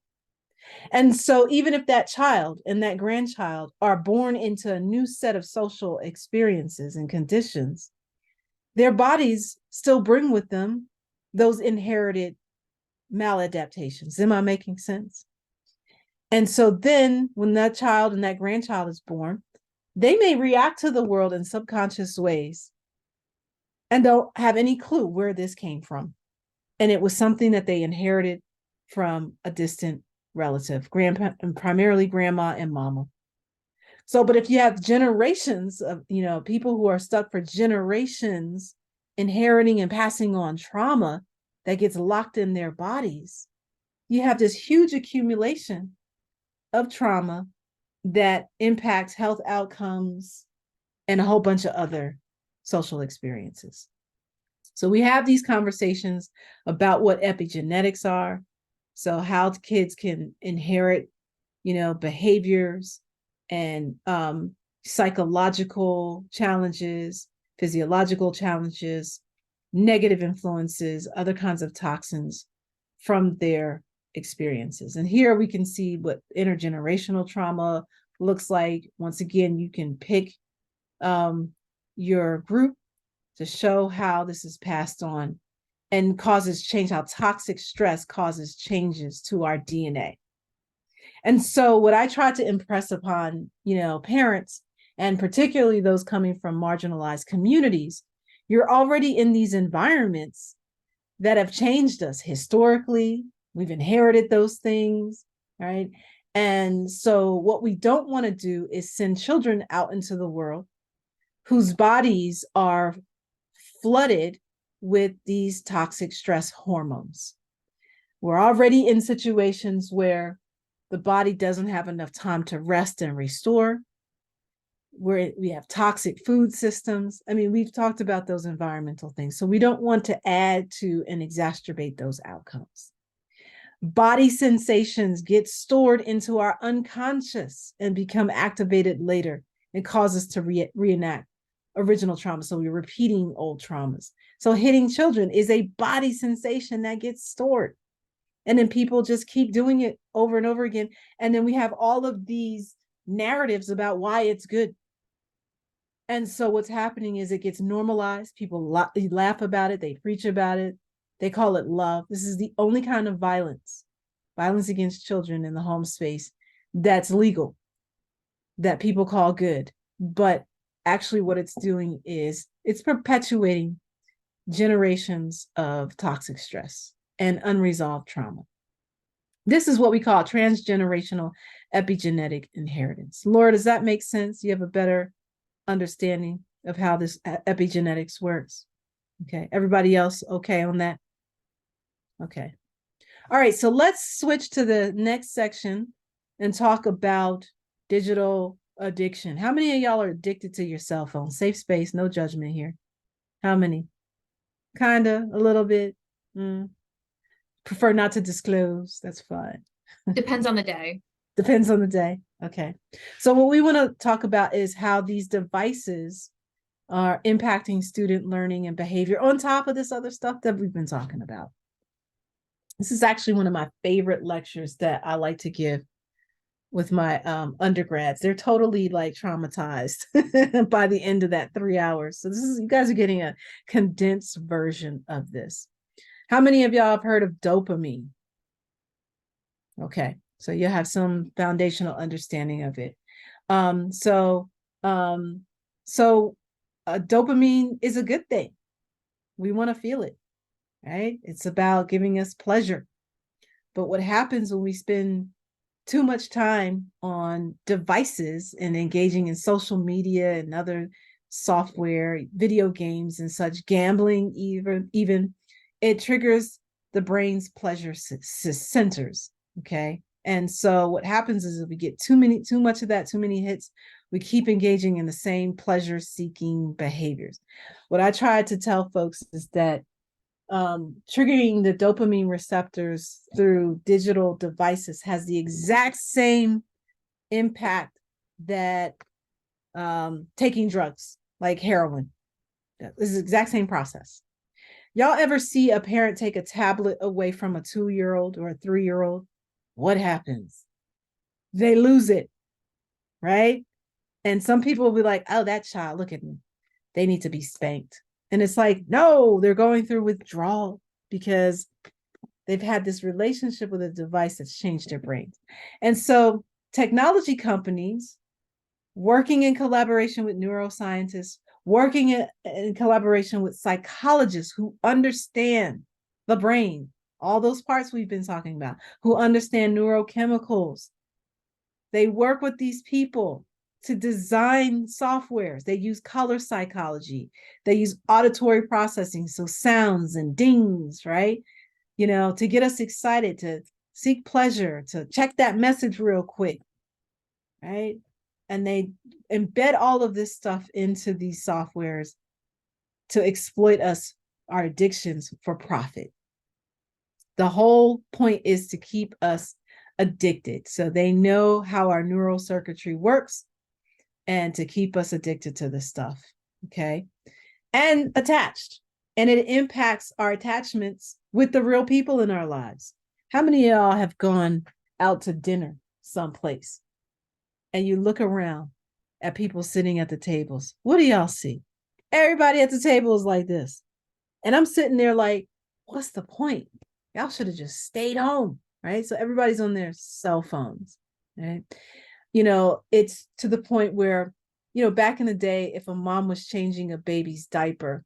Speaker 2: And so even if that child and that grandchild are born into a new set of social experiences and conditions, their bodies still bring with them those inherited maladaptations. Am I making sense? And so then when that child and that grandchild is born, they may react to the world in subconscious ways and don't have any clue where this came from. And it was something that they inherited from a distant relative, grandpa, and primarily grandma and mama. So, but if you have generations of, people who are stuck for generations inheriting and passing on trauma that gets locked in their bodies, you have this huge accumulation of trauma that impacts health outcomes and a whole bunch of other social experiences. So we have these conversations about what epigenetics are. So how kids can inherit, behaviors and psychological challenges, physiological challenges, negative influences, other kinds of toxins from their experiences. And here we can see what intergenerational trauma looks like. Once again, you can pick your group to show how this is passed on and causes change, how toxic stress causes changes to our DNA. And so what I try to impress upon, parents, and particularly those coming from marginalized communities, you're already in these environments that have changed us historically. We've inherited those things, right? And so what we don't want to do is send children out into the world whose bodies are flooded with these toxic stress hormones. We're already in situations where the body doesn't have enough time to rest and restore. We have toxic food systems. I mean, we've talked about those environmental things. So we don't want to add to and exacerbate those outcomes. Body sensations get stored into our unconscious and become activated later and cause us to reenact original trauma. So we're repeating old traumas. So hitting children is a body sensation that gets stored. And then people just keep doing it over and over again. And then we have all of these narratives about why it's good. And so what's happening is it gets normalized. People laugh about it. They preach about it. They call it love. This is the only kind of violence against children in the home space that's legal, that people call good. But actually what it's doing is it's perpetuating generations of toxic stress and unresolved trauma. This is what we call transgenerational epigenetic inheritance. Laura, does that make sense? You have a better understanding of how this epigenetics works? Okay. Everybody else okay on that? Okay. All right. So let's switch to the next section and talk about digital addiction. How many of y'all are addicted to your cell phone? Safe space, no judgment here. How many? Kinda, a little bit. Prefer not to disclose. That's fine.
Speaker 3: Depends on the day.
Speaker 2: Depends on the day. Okay. So what we want to talk about is how these devices are impacting student learning and behavior on top of this other stuff that we've been talking about. This is actually one of my favorite lectures that I like to give with my undergrads. They're totally like traumatized by the end of that 3 hours. So you guys are getting a condensed version of this. How many of y'all have heard of dopamine? Okay, so you have some foundational understanding of it. Dopamine is a good thing. We want to feel it, right? It's about giving us pleasure. But what happens when we spend too much time on devices and engaging in social media and other software, video games and such, gambling even, it triggers the brain's pleasure centers, okay? And so what happens is if we get too much of that, too many hits, we keep engaging in the same pleasure-seeking behaviors. What I try to tell folks is that triggering the dopamine receptors through digital devices has the exact same impact that taking drugs like heroin. This is the exact same process. Y'all ever see a parent take a tablet away from a 2-year-old or a 3-year-old? What happens? They lose it, right? And some people will be like, oh, that child, look at me. They need to be spanked. And it's like, no, they're going through withdrawal because they've had this relationship with a device that's changed their brains. And so technology companies working in collaboration with neuroscientists, working in collaboration with psychologists who understand the brain, all those parts we've been talking about, who understand neurochemicals. They work with these people to design softwares. They use color psychology. They use auditory processing, so sounds and dings, right? To get us excited, to seek pleasure, to check that message real quick, right? And they embed all of this stuff into these softwares to exploit us, our addictions, for profit. The whole point is to keep us addicted. So they know how our neural circuitry works and to keep us addicted to this stuff, okay? And attached. And it impacts our attachments with the real people in our lives. How many of y'all have gone out to dinner someplace and you look around at people sitting at the tables? What do y'all see? Everybody at the table is like this. And I'm sitting there like, what's the point? Y'all should have just stayed home, right? So everybody's on their cell phones. right? It's to the point where, back in the day, if a mom was changing a baby's diaper,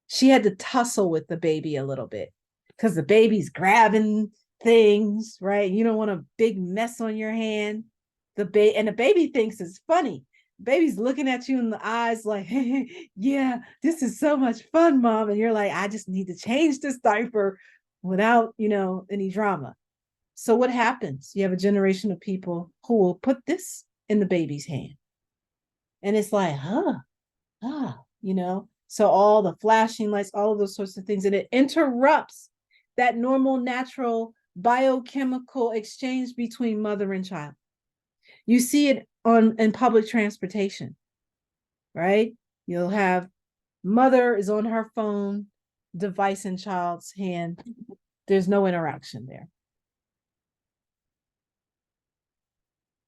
Speaker 2: she had to tussle with the baby a little bit because the baby's grabbing things, right? You don't want a big mess on your hand. And the baby thinks it's funny. The baby's looking at you in the eyes like, hey, yeah, this is so much fun, mom. And you're like, I just need to change this diaper without, any drama. So what happens? You have a generation of people who will put this in the baby's hand. And it's like, So all the flashing lights, all of those sorts of things, and it interrupts that normal, natural biochemical exchange between mother and child. You see it in public transportation, right? You'll have mother is on her phone, device in child's hand. There's no interaction there.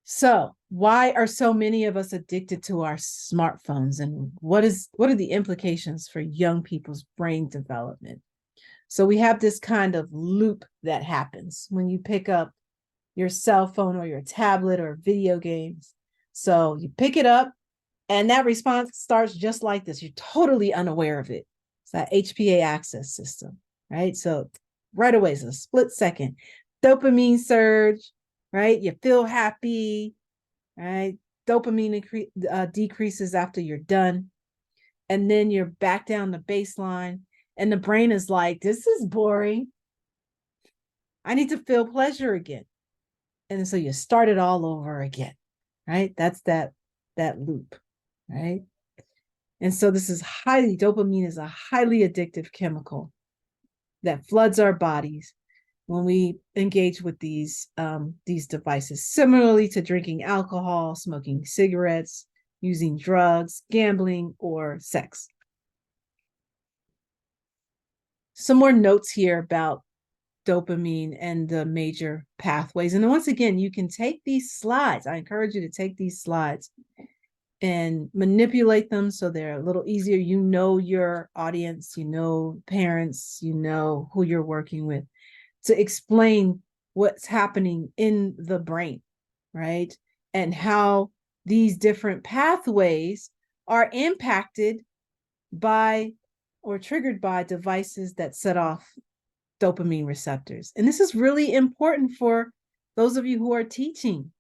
Speaker 2: So why are so many of us addicted to our smartphones, and what are the implications for young people's brain development? So we have this kind of loop that happens when you pick up your cell phone or your tablet or video games. So you pick it up and that response starts just like this. You're totally unaware of it. It's that HPA access system, right? So right away, it's a split second. Dopamine surge, right? You feel happy, right? Dopamine decreases after you're done. And then you're back down to baseline. And the brain is like, this is boring. I need to feel pleasure again. And so you start it all over again, right? That's that loop, right? And so dopamine is a highly addictive chemical that floods our bodies when we engage with these devices, similarly to drinking alcohol, smoking cigarettes, using drugs, gambling, or sex. Some more notes here about dopamine and the major pathways. And once again, you can take these slides. I encourage you to take these slides and manipulate them so they're a little easier. You know your audience, you know parents, you know who you're working with, to explain what's happening in the brain, right? And how these different pathways are impacted by or triggered by devices that set off dopamine receptors. And this is really important for those of you who are teaching.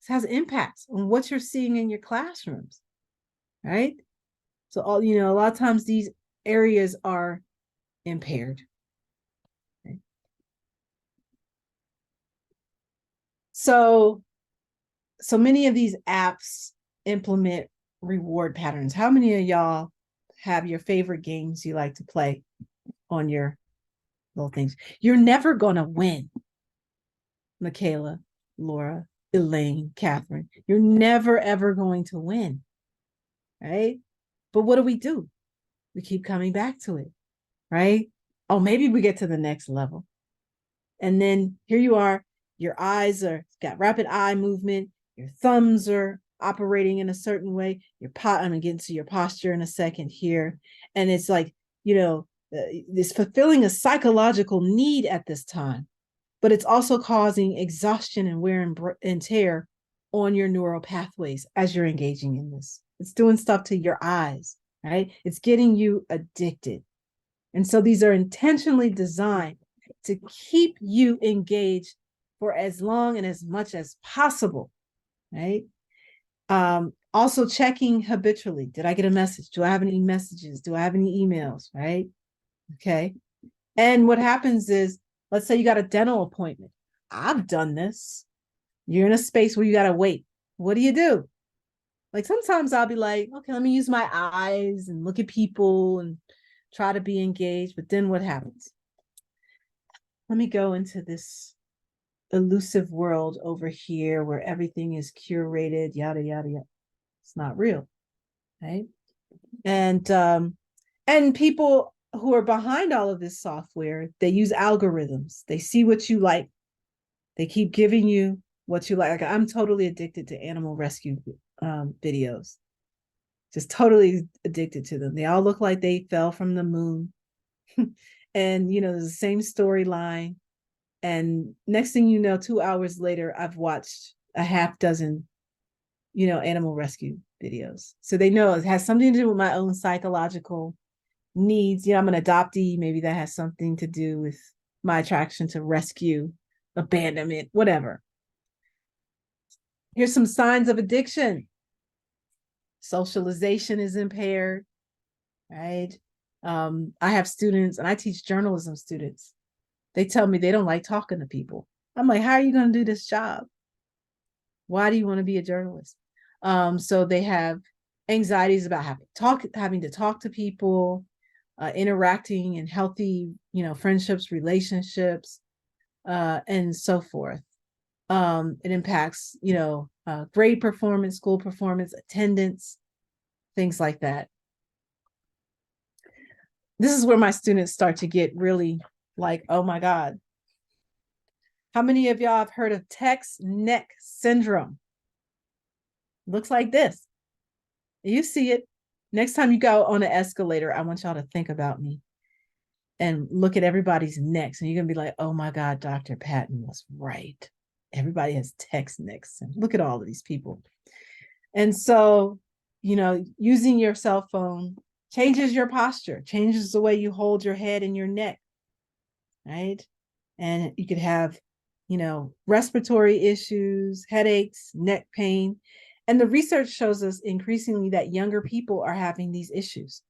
Speaker 2: This has impacts on what you're seeing in your classrooms, right? So a lot of times these areas are impaired. Okay? So many of these apps implement reward patterns. How many of y'all have your favorite games you like to play on your little things? You're never going to win, Michaela, Laura, Elaine, Catherine. You're never, ever going to win, right? But what do? We keep coming back to it, right? Oh, maybe we get to the next level. And then here you are, your eyes got rapid eye movement, your thumbs are operating in a certain way. I'm gonna get into your posture in a second here. And it's like, it's fulfilling a psychological need at this time, but it's also causing exhaustion and wear and tear on your neural pathways as you're engaging in this. It's doing stuff to your eyes, right? It's getting you addicted. And so these are intentionally designed to keep you engaged for as long and as much as possible, right? Also checking habitually. Did I get a message? Do I have any messages? Do I have any emails, right? Okay. And what happens is, let's say you got a dental appointment. I've done this. You're in a space where you got to wait. What do? Like sometimes I'll be like, okay, let me use my eyes and look at people and try to be engaged. But then what happens? Let me go into this elusive world over here where everything is curated, yada, yada, yada. It's not real, right? And people who are behind all of this software, they use algorithms. They see what you like. They keep giving you what you like. I'm totally addicted to animal rescue videos. Just totally addicted to them. They all look like they fell from the moon. And, there's the same storyline. And next thing you know, 2 hours later, I've watched a half dozen, animal rescue videos. So they know it has something to do with my own psychological needs. I'm an adoptee. Maybe that has something to do with my attraction to rescue, abandonment, whatever. Here's some signs of addiction. Socialization is impaired, right? I have students, and I teach journalism students. They tell me they don't like talking to people. I'm like, how are you going to do this job? Why do you want to be a journalist? So they have anxieties about having to talk to people, interacting in healthy, friendships, relationships, and so forth. It impacts, grade performance, school performance, attendance, things like that. This is where my students start to get really like, oh my God. How many of y'all have heard of text neck syndrome? Looks like this. You see it. Next time you go on an escalator, I want y'all to think about me and look at everybody's necks. And you're going to be like, oh my God, Dr. Patton was right. Everybody has text necks. And look at all of these people. And so, using your cell phone changes your posture, changes the way you hold your head and your neck, right? And you could have, respiratory issues, headaches, neck pain. And the research shows us increasingly that younger people are having these issues,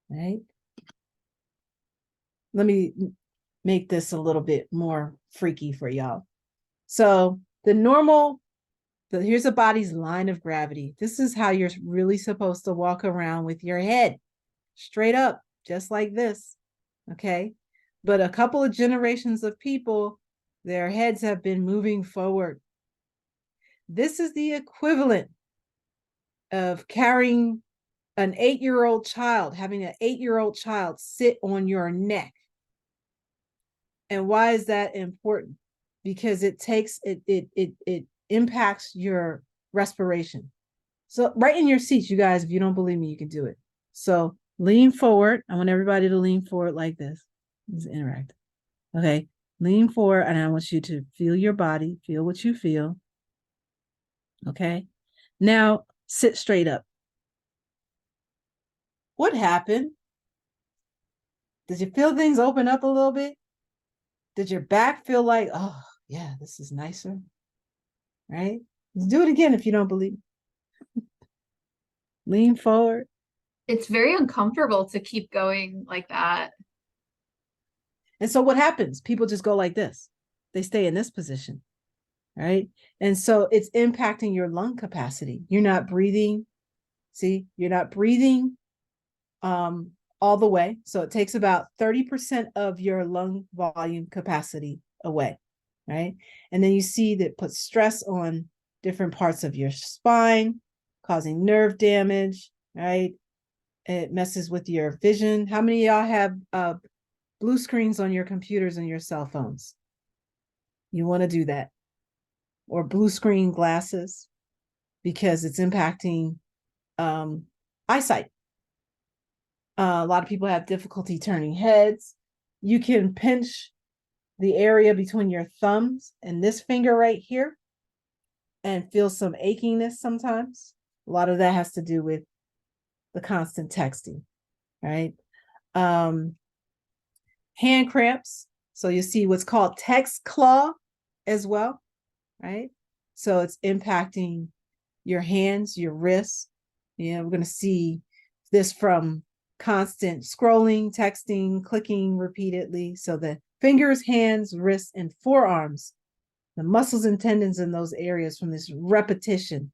Speaker 2: right? Let me make this a little bit more freaky for y'all. So here's a body's line of gravity. This is how you're really supposed to walk around with your head straight up, just like this, okay? But a couple of generations of people, their heads have been moving forward. This is the equivalent of carrying an 8-year-old child, having an 8-year-old child sit on your neck. And why is that important? Because it impacts your respiration. So right in your seats, you guys, if you don't believe me, you can do it. So lean forward. I want everybody to lean forward like this. This is interactive. Okay. Lean forward, and I want you to feel your body, feel what you feel. Okay. Now sit straight up. What happened? Did you feel things open up a little bit? Did your back feel like, oh, yeah, this is nicer? Right? Do it again if you don't believe. Lean forward.
Speaker 3: It's very uncomfortable to keep going like that.
Speaker 2: And so what happens? People just go like this. They stay in this position, right? And so it's impacting your lung capacity. You're not breathing. See, you're not breathing all the way. So it takes about 30% of your lung volume capacity away, right? And then you see that puts stress on different parts of your spine, causing nerve damage, right? It messes with your vision. How many of y'all have blue screens on your computers and your cell phones? You want to do that. Or blue screen glasses, because it's impacting eyesight. A lot of people have difficulty turning heads. You can pinch the area between your thumbs and this finger right here and feel some achiness sometimes. A lot of that has to do with the constant texting, right? Hand cramps. So you see what's called text claw as well, right? So it's impacting your hands, your wrists. We're going to see this from constant scrolling, texting, clicking repeatedly. So the fingers, hands, wrists, and forearms, the muscles and tendons in those areas from this repetition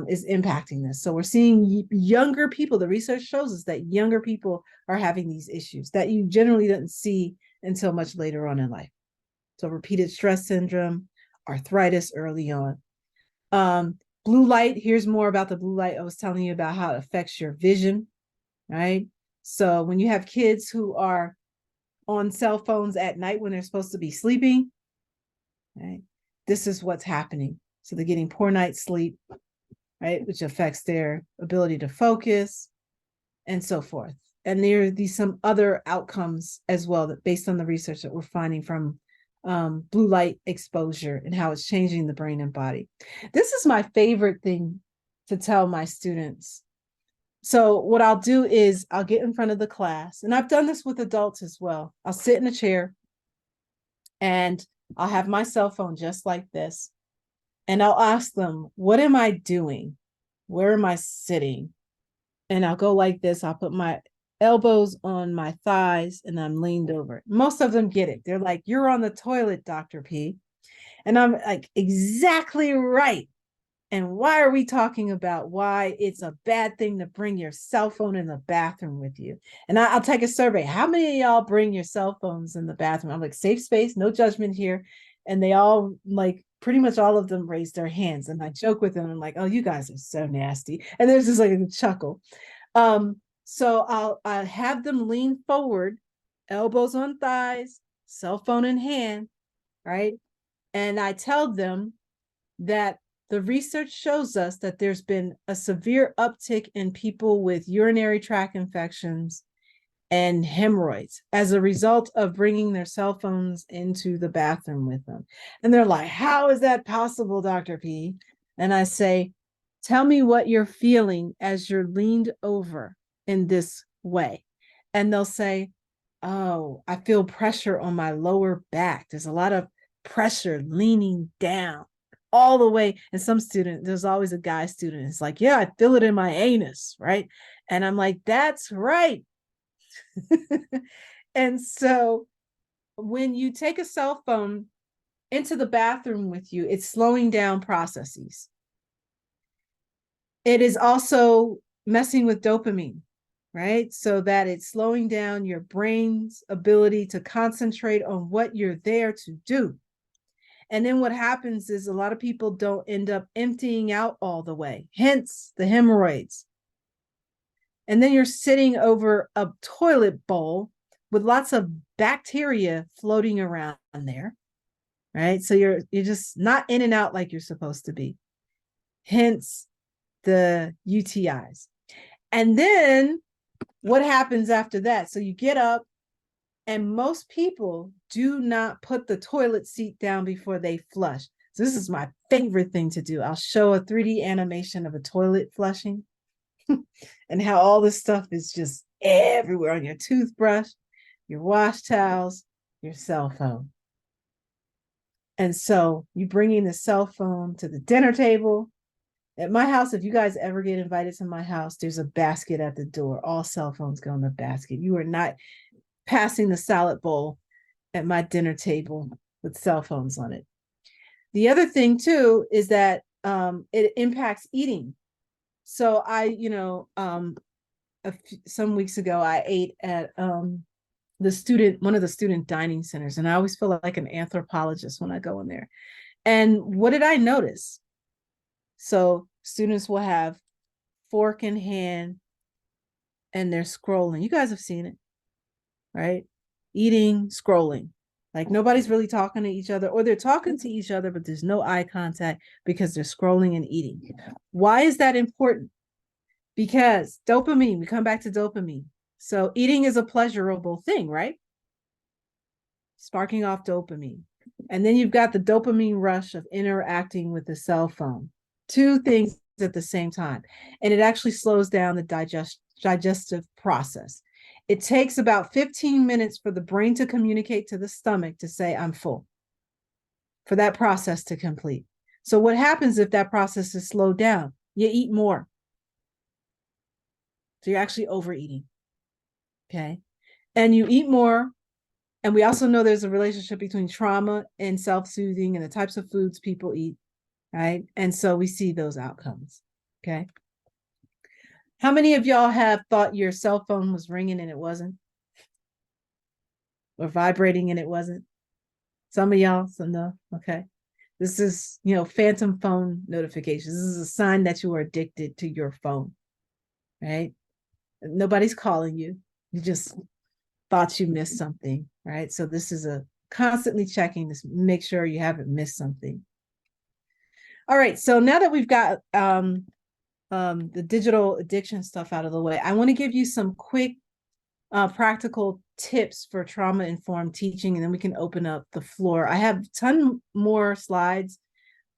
Speaker 2: is impacting this. So we're seeing younger people. The research shows us that younger people are having these issues that you generally didn't see until much later on in life. So repeated stress syndrome, arthritis early on. Blue light, here's more about the blue light. I was telling you about how it affects your vision, right? So when you have kids who are on cell phones at night when they're supposed to be sleeping, right? This is what's happening. So they're getting poor night's sleep, right? Which affects their ability to focus and so forth. And there are some other outcomes as well that based on the research that we're finding from blue light exposure and how it's changing the brain and body. This is my favorite thing to tell my students. So what I'll do is I'll get in front of the class, and I've done this with adults as well. I'll sit in a chair and I'll have my cell phone just like this. And I'll ask them, what am I doing? Where am I sitting? And I'll go like this. I'll put my elbows on my thighs and I'm leaned over. Most of them get it. They're like, you're on the toilet, Dr. P. And I'm like, exactly right. And why are we talking about why it's a bad thing to bring your cell phone in the bathroom with you? And I'll take a survey. How many of y'all bring your cell phones in the bathroom? I'm like, safe space, no judgment here. And they all, like, pretty much all of them raised their hands. And I joke with them. I'm like, oh, you guys are so nasty. And there's just like a chuckle. So I'll have them lean forward, elbows on thighs, cell phone in hand, right? And I tell them that the research shows us that there's been a severe uptick in people with urinary tract infections and hemorrhoids as a result of bringing their cell phones into the bathroom with them. And they're like, how is that possible, Dr. P? And I say, tell me what you're feeling as you're leaned over in this way. And they'll say, oh, I feel pressure on my lower back. There's a lot of pressure leaning down all the way. And some student, there's always a guy student, it's like, yeah, I feel it in my anus, right? And I'm like, that's right. And so when you take a cell phone into the bathroom with you, it's slowing down processes. It is also messing with dopamine, right? So that it's slowing down your brain's ability to concentrate on what you're there to do. And then what happens is a lot of people don't end up emptying out all the way, hence the hemorrhoids. And then you're sitting over a toilet bowl with lots of bacteria floating around there, right? So you're just not in and out like you're supposed to be, hence the UTIs. And then what happens after that? So you get up, and most people do not put the toilet seat down before they flush. So this is my favorite thing to do. I'll show a 3D animation of a toilet flushing and how all this stuff is just everywhere on your toothbrush, your wash towels, your cell phone. And so you bringing the cell phone to the dinner table. At my house, if you guys ever get invited to my house, there's a basket at the door. All cell phones go in the basket. You are not passing the salad bowl at my dinner table with cell phones on it. The other thing too is that it impacts eating. So some weeks ago I ate at one of the student dining centers, and I always feel like an anthropologist when I go in there. And what did I notice? So students will have fork in hand and they're scrolling. You guys have seen it, right? Eating, scrolling. Like nobody's really talking to each other, or they're talking to each other, but there's no eye contact because they're scrolling and eating. Why is that important? Because dopamine, we come back to dopamine. So eating is a pleasurable thing, right? Sparking off dopamine. And then you've got the dopamine rush of interacting with the cell phone. Two things at the same time. And it actually slows down the digestive process. It takes about 15 minutes for the brain to communicate to the stomach to say, I'm full, for that process to complete. So what happens if that process is slowed down? You eat more. So you're actually overeating. Okay. And you eat more. And we also know there's a relationship between trauma and self-soothing and the types of foods people eat. Right. And so we see those outcomes. Okay. How many of y'all have thought your cell phone was ringing and it wasn't? Or vibrating and it wasn't? Some of y'all, some no. Okay. This is, phantom phone notifications. This is a sign that you are addicted to your phone, right? Nobody's calling you. You just thought you missed something, right? So this is a constantly checking this, make sure you haven't missed something. All right. So now that we've got the digital addiction stuff out of the way, I want to give you some quick practical tips for trauma-informed teaching, and then we can open up the floor. I have a ton more slides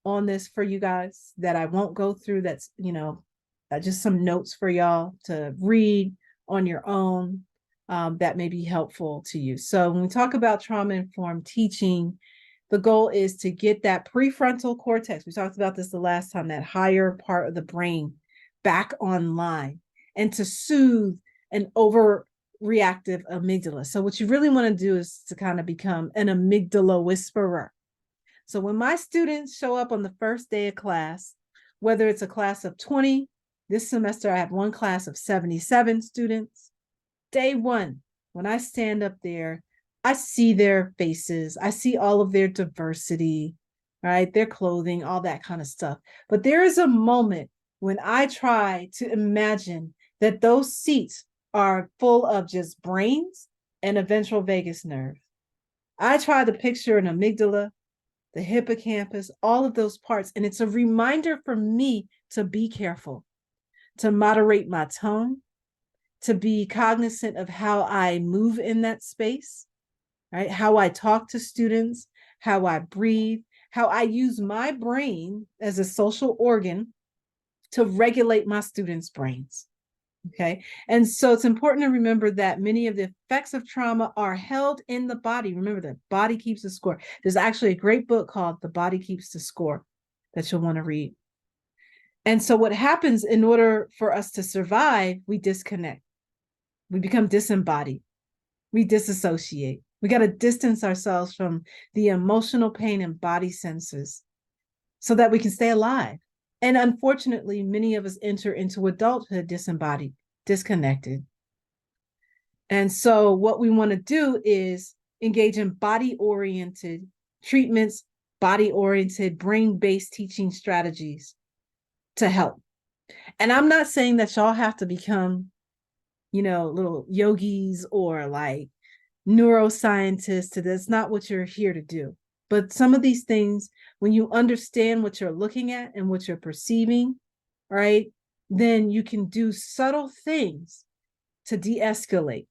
Speaker 2: on this for you guys that I won't go through. That's, just some notes for y'all to read on your own, that may be helpful to you. So when we talk about trauma-informed teaching, the goal is to get that prefrontal cortex, we talked about this the last time, that higher part of the brain back online, and to soothe an overreactive amygdala. So what you really want to do is to kind of become an amygdala whisperer. So when my students show up on the first day of class, whether it's a class of 20, this semester I have one class of 77 students. Day one, when I stand up there, I see their faces, I see all of their diversity, right? Their clothing, all that kind of stuff. But there is a moment when I try to imagine that those seats are full of just brains and a ventral vagus nerve. I try to picture an amygdala, the hippocampus, all of those parts. And it's a reminder for me to be careful, to moderate my tone, to be cognizant of how I move in that space, right? How I talk to students, how I breathe, how I use my brain as a social organ to regulate my students' brains. Okay. And so it's important to remember that many of the effects of trauma are held in the body. Remember that body keeps the score. There's actually a great book called The Body Keeps the Score that you'll want to read. And so what happens, in order for us to survive, we disconnect. We become disembodied. We disassociate. We got to distance ourselves from the emotional pain and body senses so that we can stay alive. And unfortunately, many of us enter into adulthood disembodied, disconnected. And so what we want to do is engage in body-oriented treatments, body-oriented, brain-based teaching strategies to help. And I'm not saying that y'all have to become, little yogis or like neuroscientists. That's not what you're here to do. But some of these things, when you understand what you're looking at and what you're perceiving, right, then you can do subtle things to de-escalate,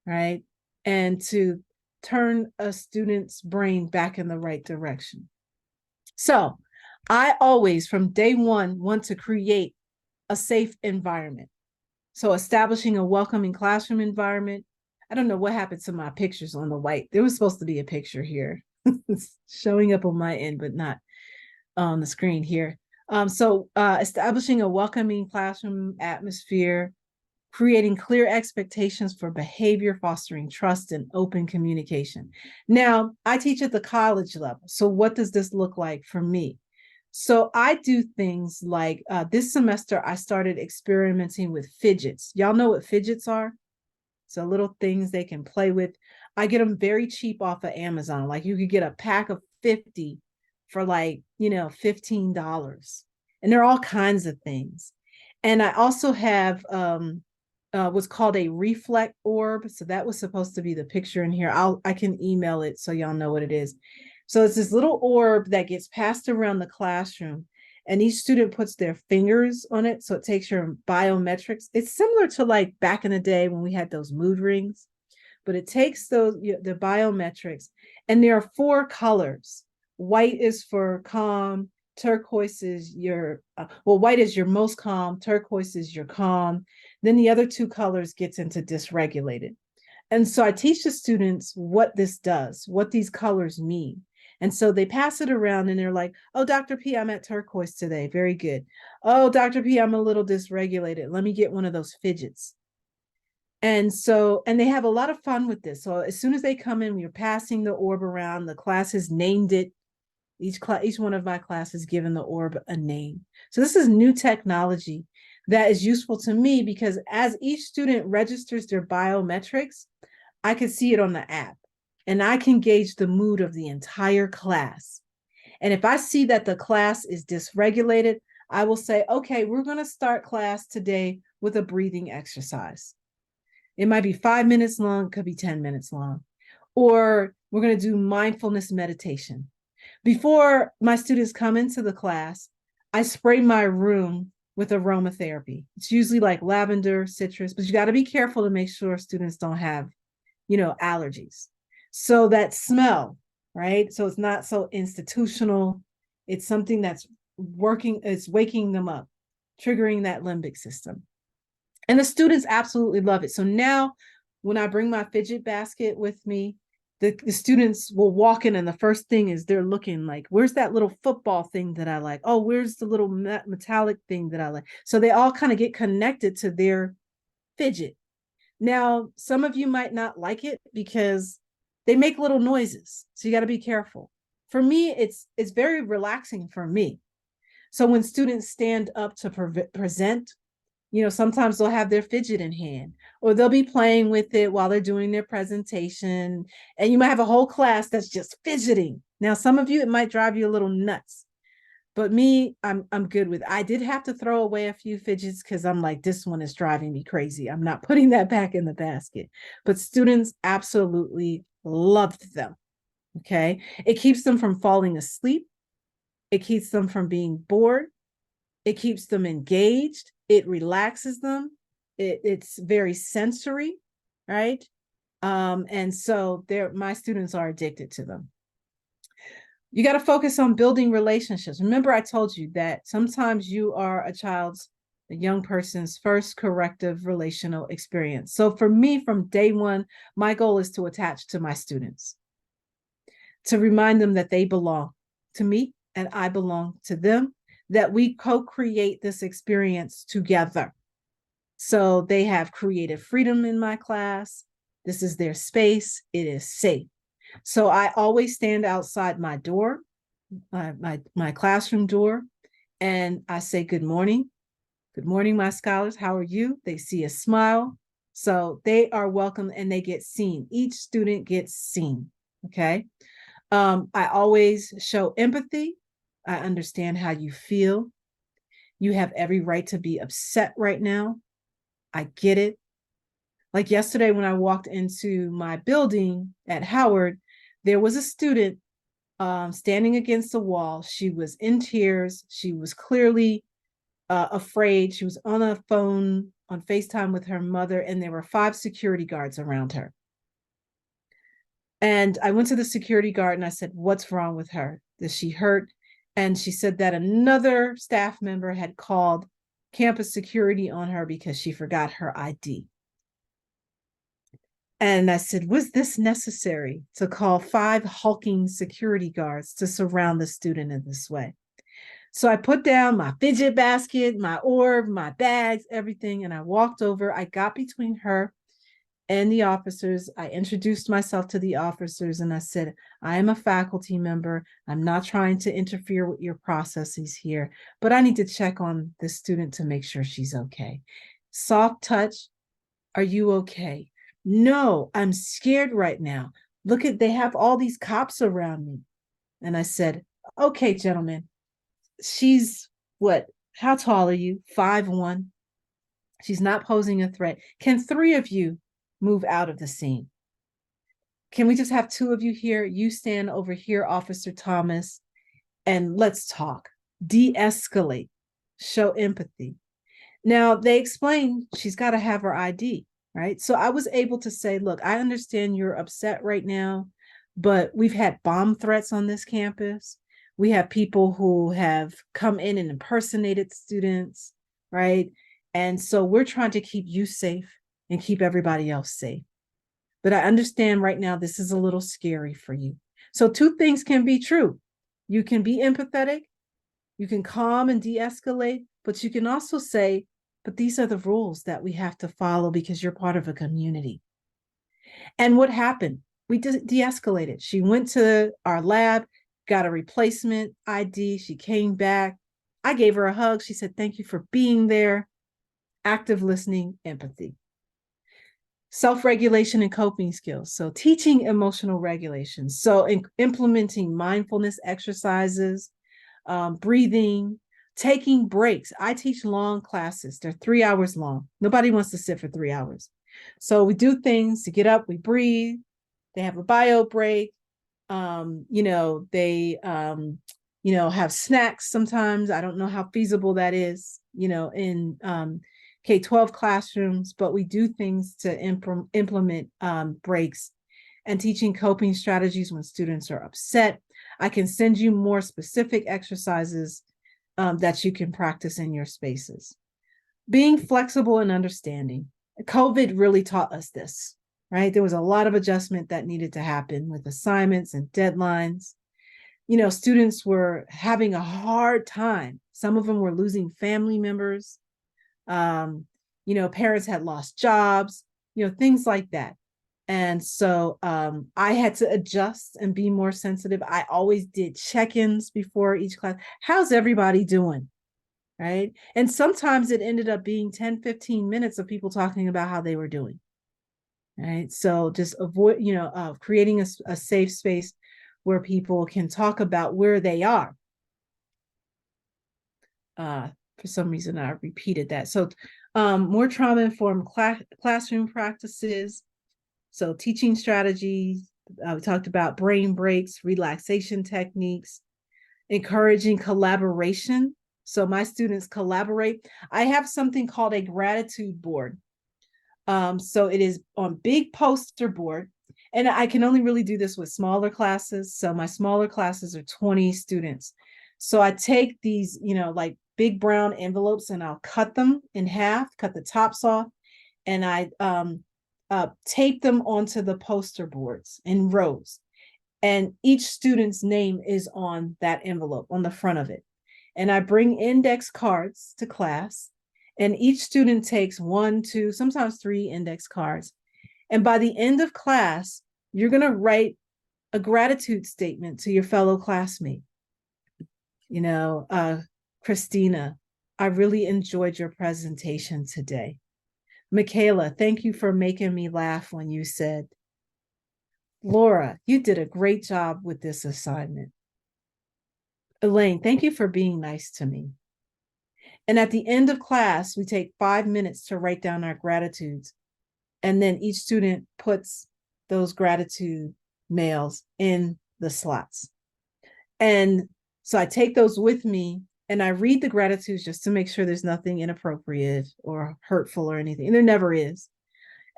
Speaker 2: right, and to turn a student's brain back in the right direction. So I always, from day one, want to create a safe environment. So establishing a welcoming classroom environment. I don't know what happened to my pictures on the white. There was supposed to be a picture here. It's showing up on my end, but not on the screen here. So establishing a welcoming classroom atmosphere, creating clear expectations for behavior, fostering trust and open communication. Now, I teach at the college level. So what does this look like for me? So I do things like this semester, I started experimenting with fidgets. Y'all know what fidgets are? So little things they can play with. I get them very cheap off of Amazon. Like you could get a pack of 50 for like, $15. And there are all kinds of things. And I also have what's called a reflect orb. So that was supposed to be the picture in here. I can email it so y'all know what it is. So it's this little orb that gets passed around the classroom, and each student puts their fingers on it. So it takes your biometrics. It's similar to like back in the day when we had those mood rings, but it takes the biometrics, and there are 4 colors. White is for calm, turquoise is white is your most calm, turquoise is your calm. Then the other 2 colors gets into dysregulated. And so I teach the students what this does, what these colors mean. And so they pass it around and they're like, oh, Dr. P, I'm at turquoise today. Very good. Oh, Dr. P, I'm a little dysregulated. Let me get one of those fidgets. And they have a lot of fun with this. So as soon as they come in, we're passing the orb around. The class has named it. Each one of my classes given the orb a name. So this is new technology that is useful to me because as each student registers their biometrics, I can see it on the app. And I can gauge the mood of the entire class. And if I see that the class is dysregulated, I will say, okay, we're going to start class today with a breathing exercise. It might be 5 minutes long, it could be 10 minutes long. Or we're going to do mindfulness meditation. Before my students come into the class, I spray my room with aromatherapy. It's usually like lavender, citrus, but you got to be careful to make sure students don't have allergies. So that smell, right? So it's not so institutional. It's something that's working, it's waking them up, triggering that limbic system. And the students absolutely love it. So now when I bring my fidget basket with me, the students will walk in and the first thing is they're looking like, where's that little football thing that I like? Oh, where's the little metallic thing that I like? So they all kind of get connected to their fidget. Now, some of you might not like it because they make little noises. So you got to be careful. For me, it's very relaxing for me. So when students stand up to present, sometimes they'll have their fidget in hand, or they'll be playing with it while they're doing their presentation. And you might have a whole class that's just fidgeting. Now, some of you, it might drive you a little nuts. But me, I'm good with it. I did have to throw away a few fidgets because I'm like, this one is driving me crazy. I'm not putting that back in the basket. But students absolutely loved them. Okay. It keeps them from falling asleep. It keeps them from being bored. It keeps them engaged. It relaxes them. It's very sensory, right? And so my students are addicted to them. You got to focus on building relationships. Remember, I told you that sometimes you are a young person's first corrective relational experience. So for me, from day one, my goal is to attach to my students, to remind them that they belong to me and I belong to them, that we co-create this experience together. So they have creative freedom in my class. This is their space. It is safe. So I always stand outside my door, my classroom door, and I say, good morning. Good morning, my scholars. How are you? They see a smile. So they are welcome and they get seen. Each student gets seen. Okay. I always show empathy. I understand how you feel. You have every right to be upset right now. I get it. Like yesterday when I walked into my building at Howard, there was a student standing against the wall. She was in tears. She was clearly afraid. She was on a phone on FaceTime with her mother, and there were 5 security guards around her. And I went to the security guard and I said, what's wrong with her? Is she hurt? And she said that another staff member had called campus security on her because she forgot her ID. And I said, was this necessary to call 5 hulking security guards to surround the student in this way? So I put down my fidget basket, my orb, my bags, everything, and I walked over. I got between her and the officers. I introduced myself to the officers and I said, I am a faculty member. I'm not trying to interfere with your processes here, but I need to check on this student to make sure she's okay. Soft touch. Are you okay? No, I'm scared right now. Look they have all these cops around me. And I said, okay, gentlemen, she's what? How tall are you? 5'1". She's not posing a threat. Can 3 of you move out of the scene? Can we just have 2 of you here? You stand over here, Officer Thomas, and let's talk. De-escalate. Show empathy. Now, they explained she's got to have her ID, right? So I was able to say, look, I understand you're upset right now, but we've had bomb threats on this campus. We have people who have come in and impersonated students, right? And so we're trying to keep you safe and keep everybody else safe. But I understand right now this is a little scary for you. So 2 things can be true. You can be empathetic, you can calm and de-escalate, but you can also say, but these are the rules that we have to follow because you're part of a community. And what happened? We de-escalated. She went to our lab, got a replacement ID. She came back. I gave her a hug. She said, thank you for being there. Active listening, empathy. Self-regulation and coping skills. So teaching emotional regulation. So implementing mindfulness exercises, breathing, taking breaks. I teach long classes. They're 3 hours long. Nobody wants to sit for 3 hours. So we do things to get up, we breathe. They have a bio break. They have snacks sometimes. I don't know how feasible that is, in K-12 classrooms, but we do things to implement breaks and teaching coping strategies when students are upset. I can send you more specific exercises that you can practice in your spaces. Being flexible and understanding. COVID really taught us this, right? There was a lot of adjustment that needed to happen with assignments and deadlines. Students were having a hard time. Some of them were losing family members. Parents had lost jobs, things like that. And so I had to adjust and be more sensitive. I always did check-ins before each class. How's everybody doing? Right. And sometimes it ended up being 10, 15 minutes of people talking about how they were doing. Right. So just avoid, creating a safe space where people can talk about where they are. For some reason, I repeated that. So more trauma-informed classroom practices. So teaching strategies, we talked about brain breaks, relaxation techniques, encouraging collaboration. So my students collaborate. I have something called a gratitude board. So it is on big poster board, and I can only really do this with smaller classes. So my smaller classes are 20 students. So I take these, like big brown envelopes, and I'll cut them in half, cut the tops off, and I tape them onto the poster boards in rows. And each student's name is on that envelope on the front of it. And I bring index cards to class, and each student takes 1, 2, sometimes 3 index cards. And by the end of class, you're going to write a gratitude statement to your fellow classmate. Christina, I really enjoyed your presentation today. Michaela, thank you for making me laugh when you said, Laura, you did a great job with this assignment. Elaine, thank you for being nice to me. And at the end of class, we take 5 minutes to write down our gratitudes. And then each student puts those gratitude mails in the slots. And so I take those with me and I read the gratitudes just to make sure there's nothing inappropriate or hurtful or anything. And there never is.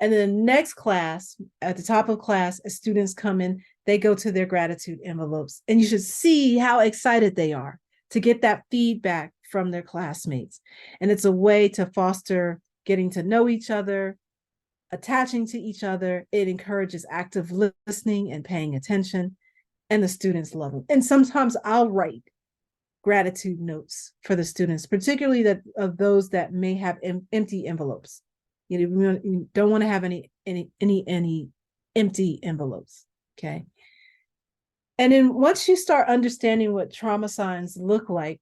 Speaker 2: And then the next class, at the top of class, as students come in, they go to their gratitude envelopes. And you should see how excited they are to get that feedback from their classmates. And it's a way to foster getting to know each other, attaching to each other. It encourages active listening and paying attention. And the students love it. And sometimes I'll write gratitude notes for the students, particularly of those that may have empty envelopes. You don't want to have any empty envelopes. Okay. And then once you start understanding what trauma signs look like,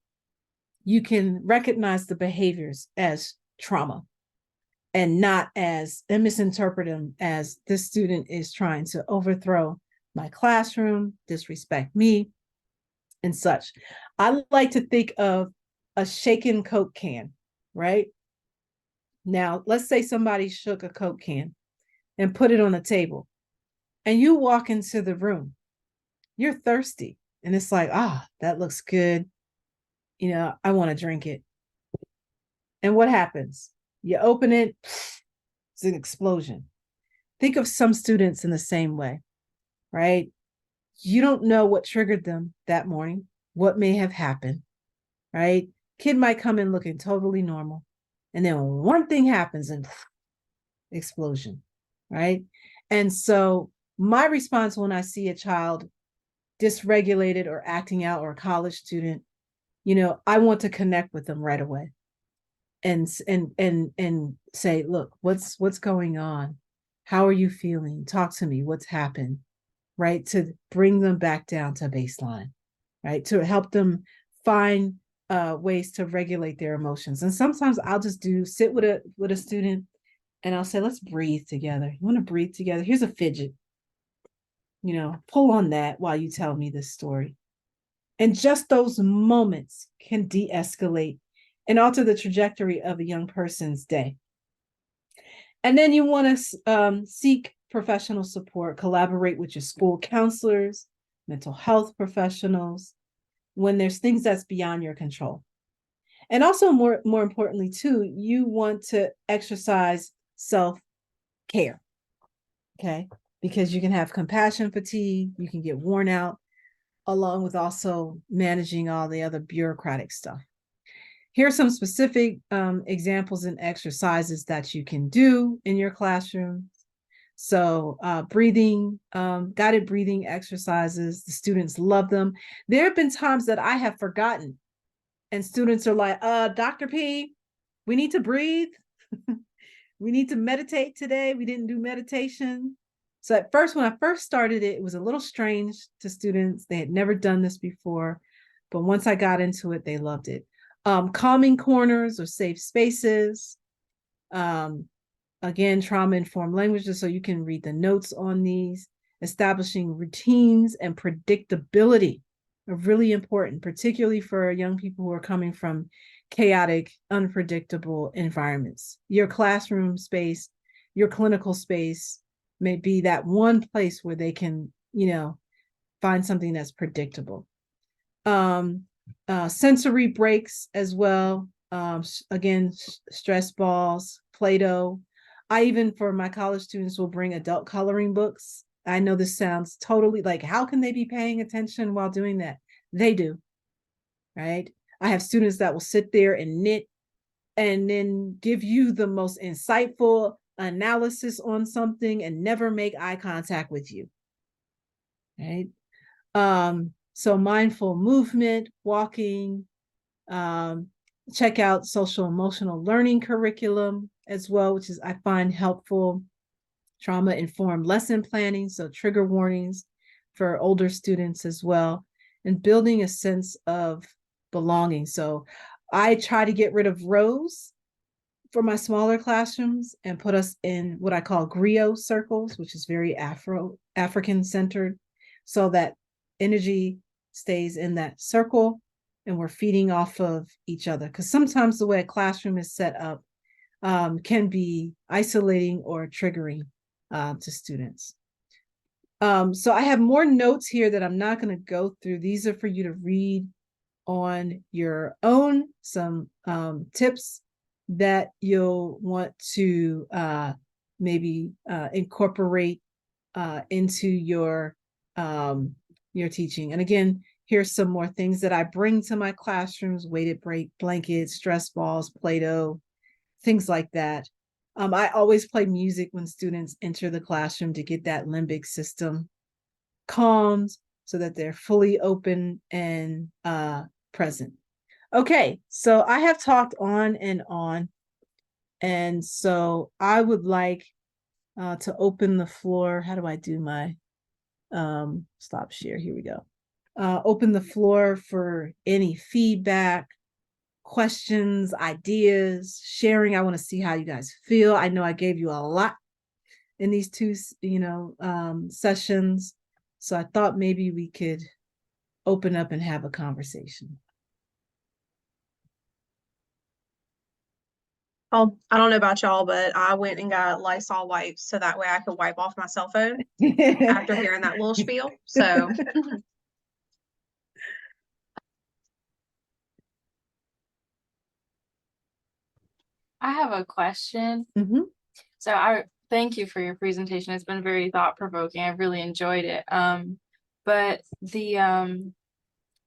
Speaker 2: you can recognize the behaviors as trauma and misinterpret them as this student is trying to overthrow my classroom, disrespect me, and such. I like to think of a shaken Coke can, right? Now, let's say somebody shook a Coke can and put it on the table, and you walk into the room. You're thirsty, and it's like, that looks good. I want to drink it. And what happens? You open it, it's an explosion. Think of some students in the same way, right? You don't know what triggered them that morning, what may have happened, right? Kid might come in looking totally normal, and then one thing happens and explosion, right? And so my response when I see a child dysregulated or acting out, or a college student, I want to connect with them right away and say, look, what's going on? How are you feeling? Talk to me. What's happened? Right? To bring them back down to baseline, right? To help them find ways to regulate their emotions. And sometimes I'll just sit with a student and I'll say, let's breathe together. You want to breathe together? Here's a fidget. Pull on that while you tell me this story. And just those moments can de-escalate and alter the trajectory of a young person's day. And then you want to seek professional support, collaborate with your school counselors, mental health professionals, when there's things that's beyond your control. And also more importantly too, you want to exercise self-care. Okay. Because you can have compassion fatigue, you can get worn out, along with also managing all the other bureaucratic stuff. Here are some specific examples and exercises that you can do in your classroom. So breathing, guided breathing exercises, the students love them. There have been times that I have forgotten and students are like, Dr. P, we need to breathe. We need to meditate today. We didn't do meditation. So at first, when I first started it, it was a little strange to students. They had never done this before. But once I got into it, they loved it. Calming corners or safe spaces. Again, trauma-informed languages, so you can read the notes on these. Establishing routines and predictability are really important, particularly for young people who are coming from chaotic, unpredictable environments. Your classroom space, your clinical space may be that one place where they can, find something that's predictable. Sensory breaks as well. Again, stress balls, Play-Doh. I even, for my college students, will bring adult coloring books. I know this sounds totally like, how can they be paying attention while doing that? They do, right? I have students that will sit there and knit and then give you the most insightful analysis on something and never make eye contact with you, right? So mindful movement, walking, check out social emotional learning curriculum as well, which is I find helpful. Trauma-informed lesson planning, so trigger warnings for older students as well, and building a sense of belonging. So I try to get rid of rows for my smaller classrooms and put us in what I call griot circles, which is very African centered, so that energy stays in that circle and we're feeding off of each other. Because sometimes the way a classroom is set up can be isolating or triggering to students. So I have more notes here that I'm not going to go through. These are for you to read on your own, some tips that you'll want to maybe incorporate into your teaching. And again, here's some more things that I bring to my classrooms: weighted blankets, stress balls, Play-Doh, things like that. I always play music when students enter the classroom to get that limbic system calmed so that they're fully open and present. Okay, so I have talked on and on. And so I would like to open the floor. How do I do my stop share? Here we go. Open the floor for any feedback, questions, ideas, sharing. I want to see how you guys feel. I know I gave you a lot in these two, sessions. So I thought maybe we could open up and have a conversation.
Speaker 4: Oh, I don't know about y'all, but I went and got Lysol wipes so that way I could wipe off my cell phone after hearing that little spiel. So
Speaker 5: I have a question.
Speaker 2: Mhm.
Speaker 5: So I thank you for your presentation. It's been very thought-provoking. I've really enjoyed it. But the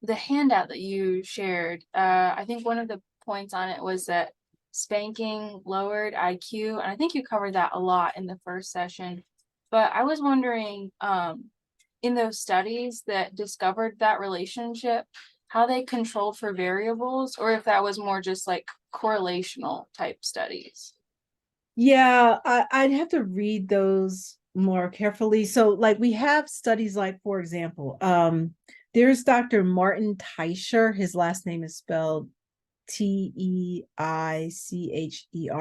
Speaker 5: handout that you shared, I think one of the points on it was that spanking lowered IQ, and I think you covered that a lot in the first session. But I was wondering, in those studies that discovered that relationship, how they controlled for variables, or if that was more just like correlational type studies.
Speaker 2: Yeah, I'd have to read those more carefully. So like we have studies like, for example, there's Dr. Martin Teicher. His last name is spelled Teicher.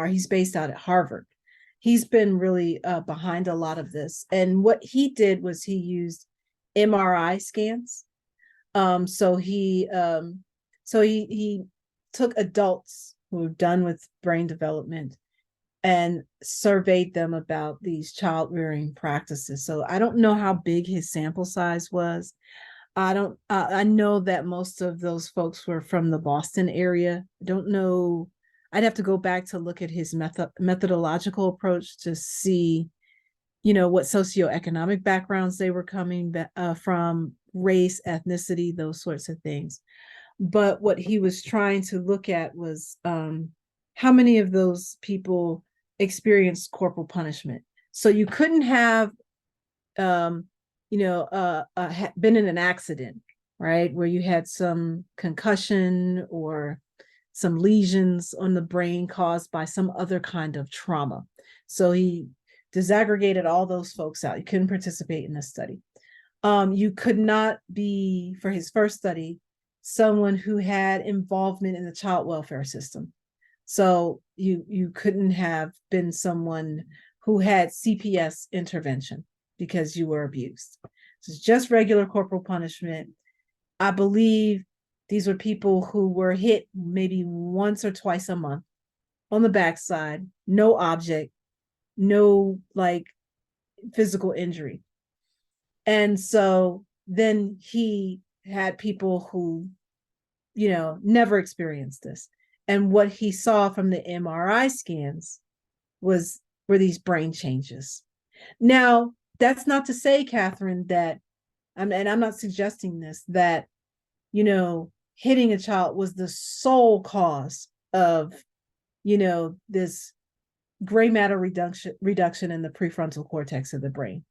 Speaker 2: He's based out at Harvard. He's been really behind a lot of this. And what he did was he used MRI scans. So he took adults who were done with brain development and surveyed them about these child rearing practices. So I don't know how big his sample size was, I know that most of those folks were from the Boston area. I don't know. I'd have to go back to look at his methodological approach to see, what socioeconomic backgrounds they were coming from, race, ethnicity, those sorts of things. But what he was trying to look at was how many of those people experienced corporal punishment. So you couldn't have been in an accident, right, where you had some concussion or some lesions on the brain caused by some other kind of trauma. So he disaggregated all those folks out. You couldn't participate in this study. You could not be, for his first study, someone who had involvement in the child welfare system. So you couldn't have been someone who had CPS intervention because you were abused. So it's just regular corporal punishment. I believe these were people who were hit maybe once or twice a month on the backside, no object, no like physical injury. And so then he had people who, never experienced this. And what he saw from the MRI scans were these brain changes. Now, that's not to say, Catherine, that, and I'm not suggesting this, that, hitting a child was the sole cause of, this gray matter reduction in the prefrontal cortex of the brain,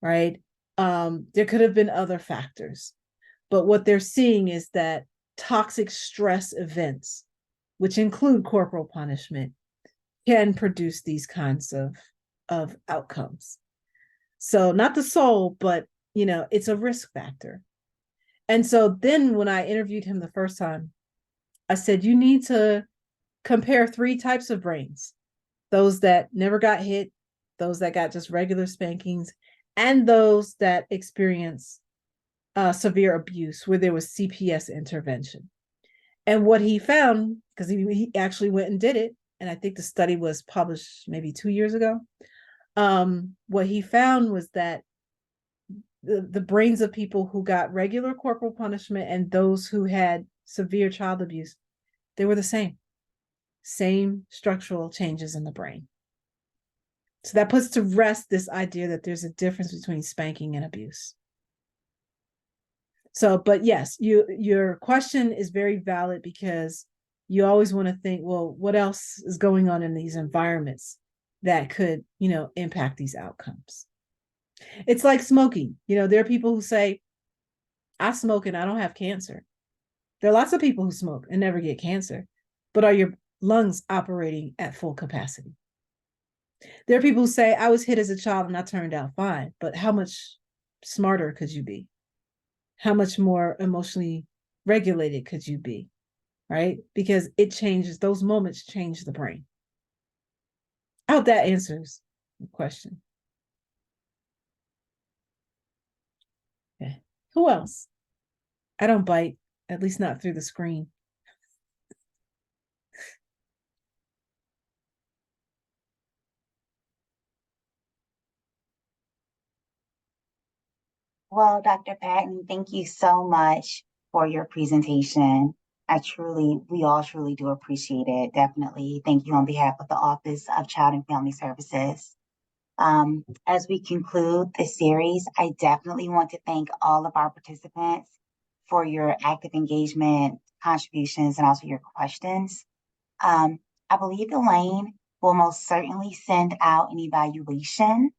Speaker 2: right? There could have been other factors, but what they're seeing is that toxic stress events, which include corporal punishment, can produce these kinds of outcomes. So not the sole, but it's a risk factor. And so then when I interviewed him the first time, I said, you need to compare 3 types of brains: those that never got hit, those that got just regular spankings, and those that experience severe abuse where there was CPS intervention. And what he found, because he actually went and did it, and I think the study was published maybe 2 years ago, what he found was that the brains of people who got regular corporal punishment and those who had severe child abuse, they were the same structural changes in the brain. So that puts to rest this idea that there's a difference between spanking and abuse. So, but yes, your question is very valid, because you always want to think, well, what else is going on in these environments that could, impact these outcomes? It's like smoking. There are people who say, I smoke and I don't have cancer. There are lots of people who smoke and never get cancer, but are your lungs operating at full capacity? There are people who say, I was hit as a child and I turned out fine, but how much smarter could you be? How much more emotionally regulated could you be, right? Because it changes, those moments change the brain. I hope that answers the question. Okay. Who else? I don't bite, at least not through the screen.
Speaker 1: Well, Dr. Patton, thank you so much for your presentation. We all truly do appreciate it. Definitely. Thank you on behalf of the Office of Child and Family Services. As we conclude this series, I definitely want to thank all of our participants for your active engagement, contributions, and also your questions. I believe Elaine will most certainly send out an evaluation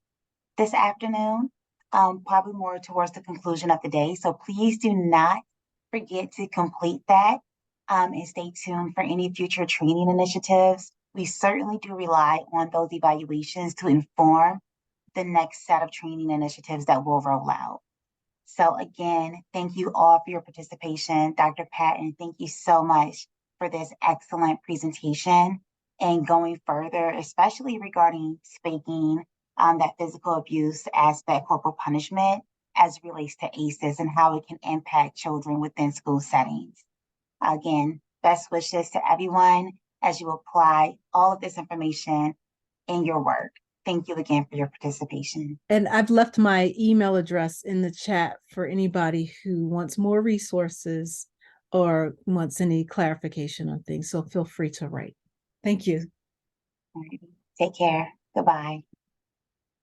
Speaker 1: this afternoon, probably more towards the conclusion of the day. So please do not forget to complete that, and stay tuned for any future training initiatives. We certainly do rely on those evaluations to inform the next set of training initiatives that will roll out. So again, thank you all for your participation. Dr. Patton, thank you so much for this excellent presentation and going further, especially regarding spanking, that physical abuse aspect, corporal punishment, as it relates to ACEs and how it can impact children within school settings. Again, best wishes to everyone as you apply all of this information in your work. thank you again for your participation.
Speaker 2: And I've left my email address in the chat for anybody who wants more resources or wants any clarification on things. So feel free to write. Thank you.
Speaker 1: All right. Take care. Goodbye.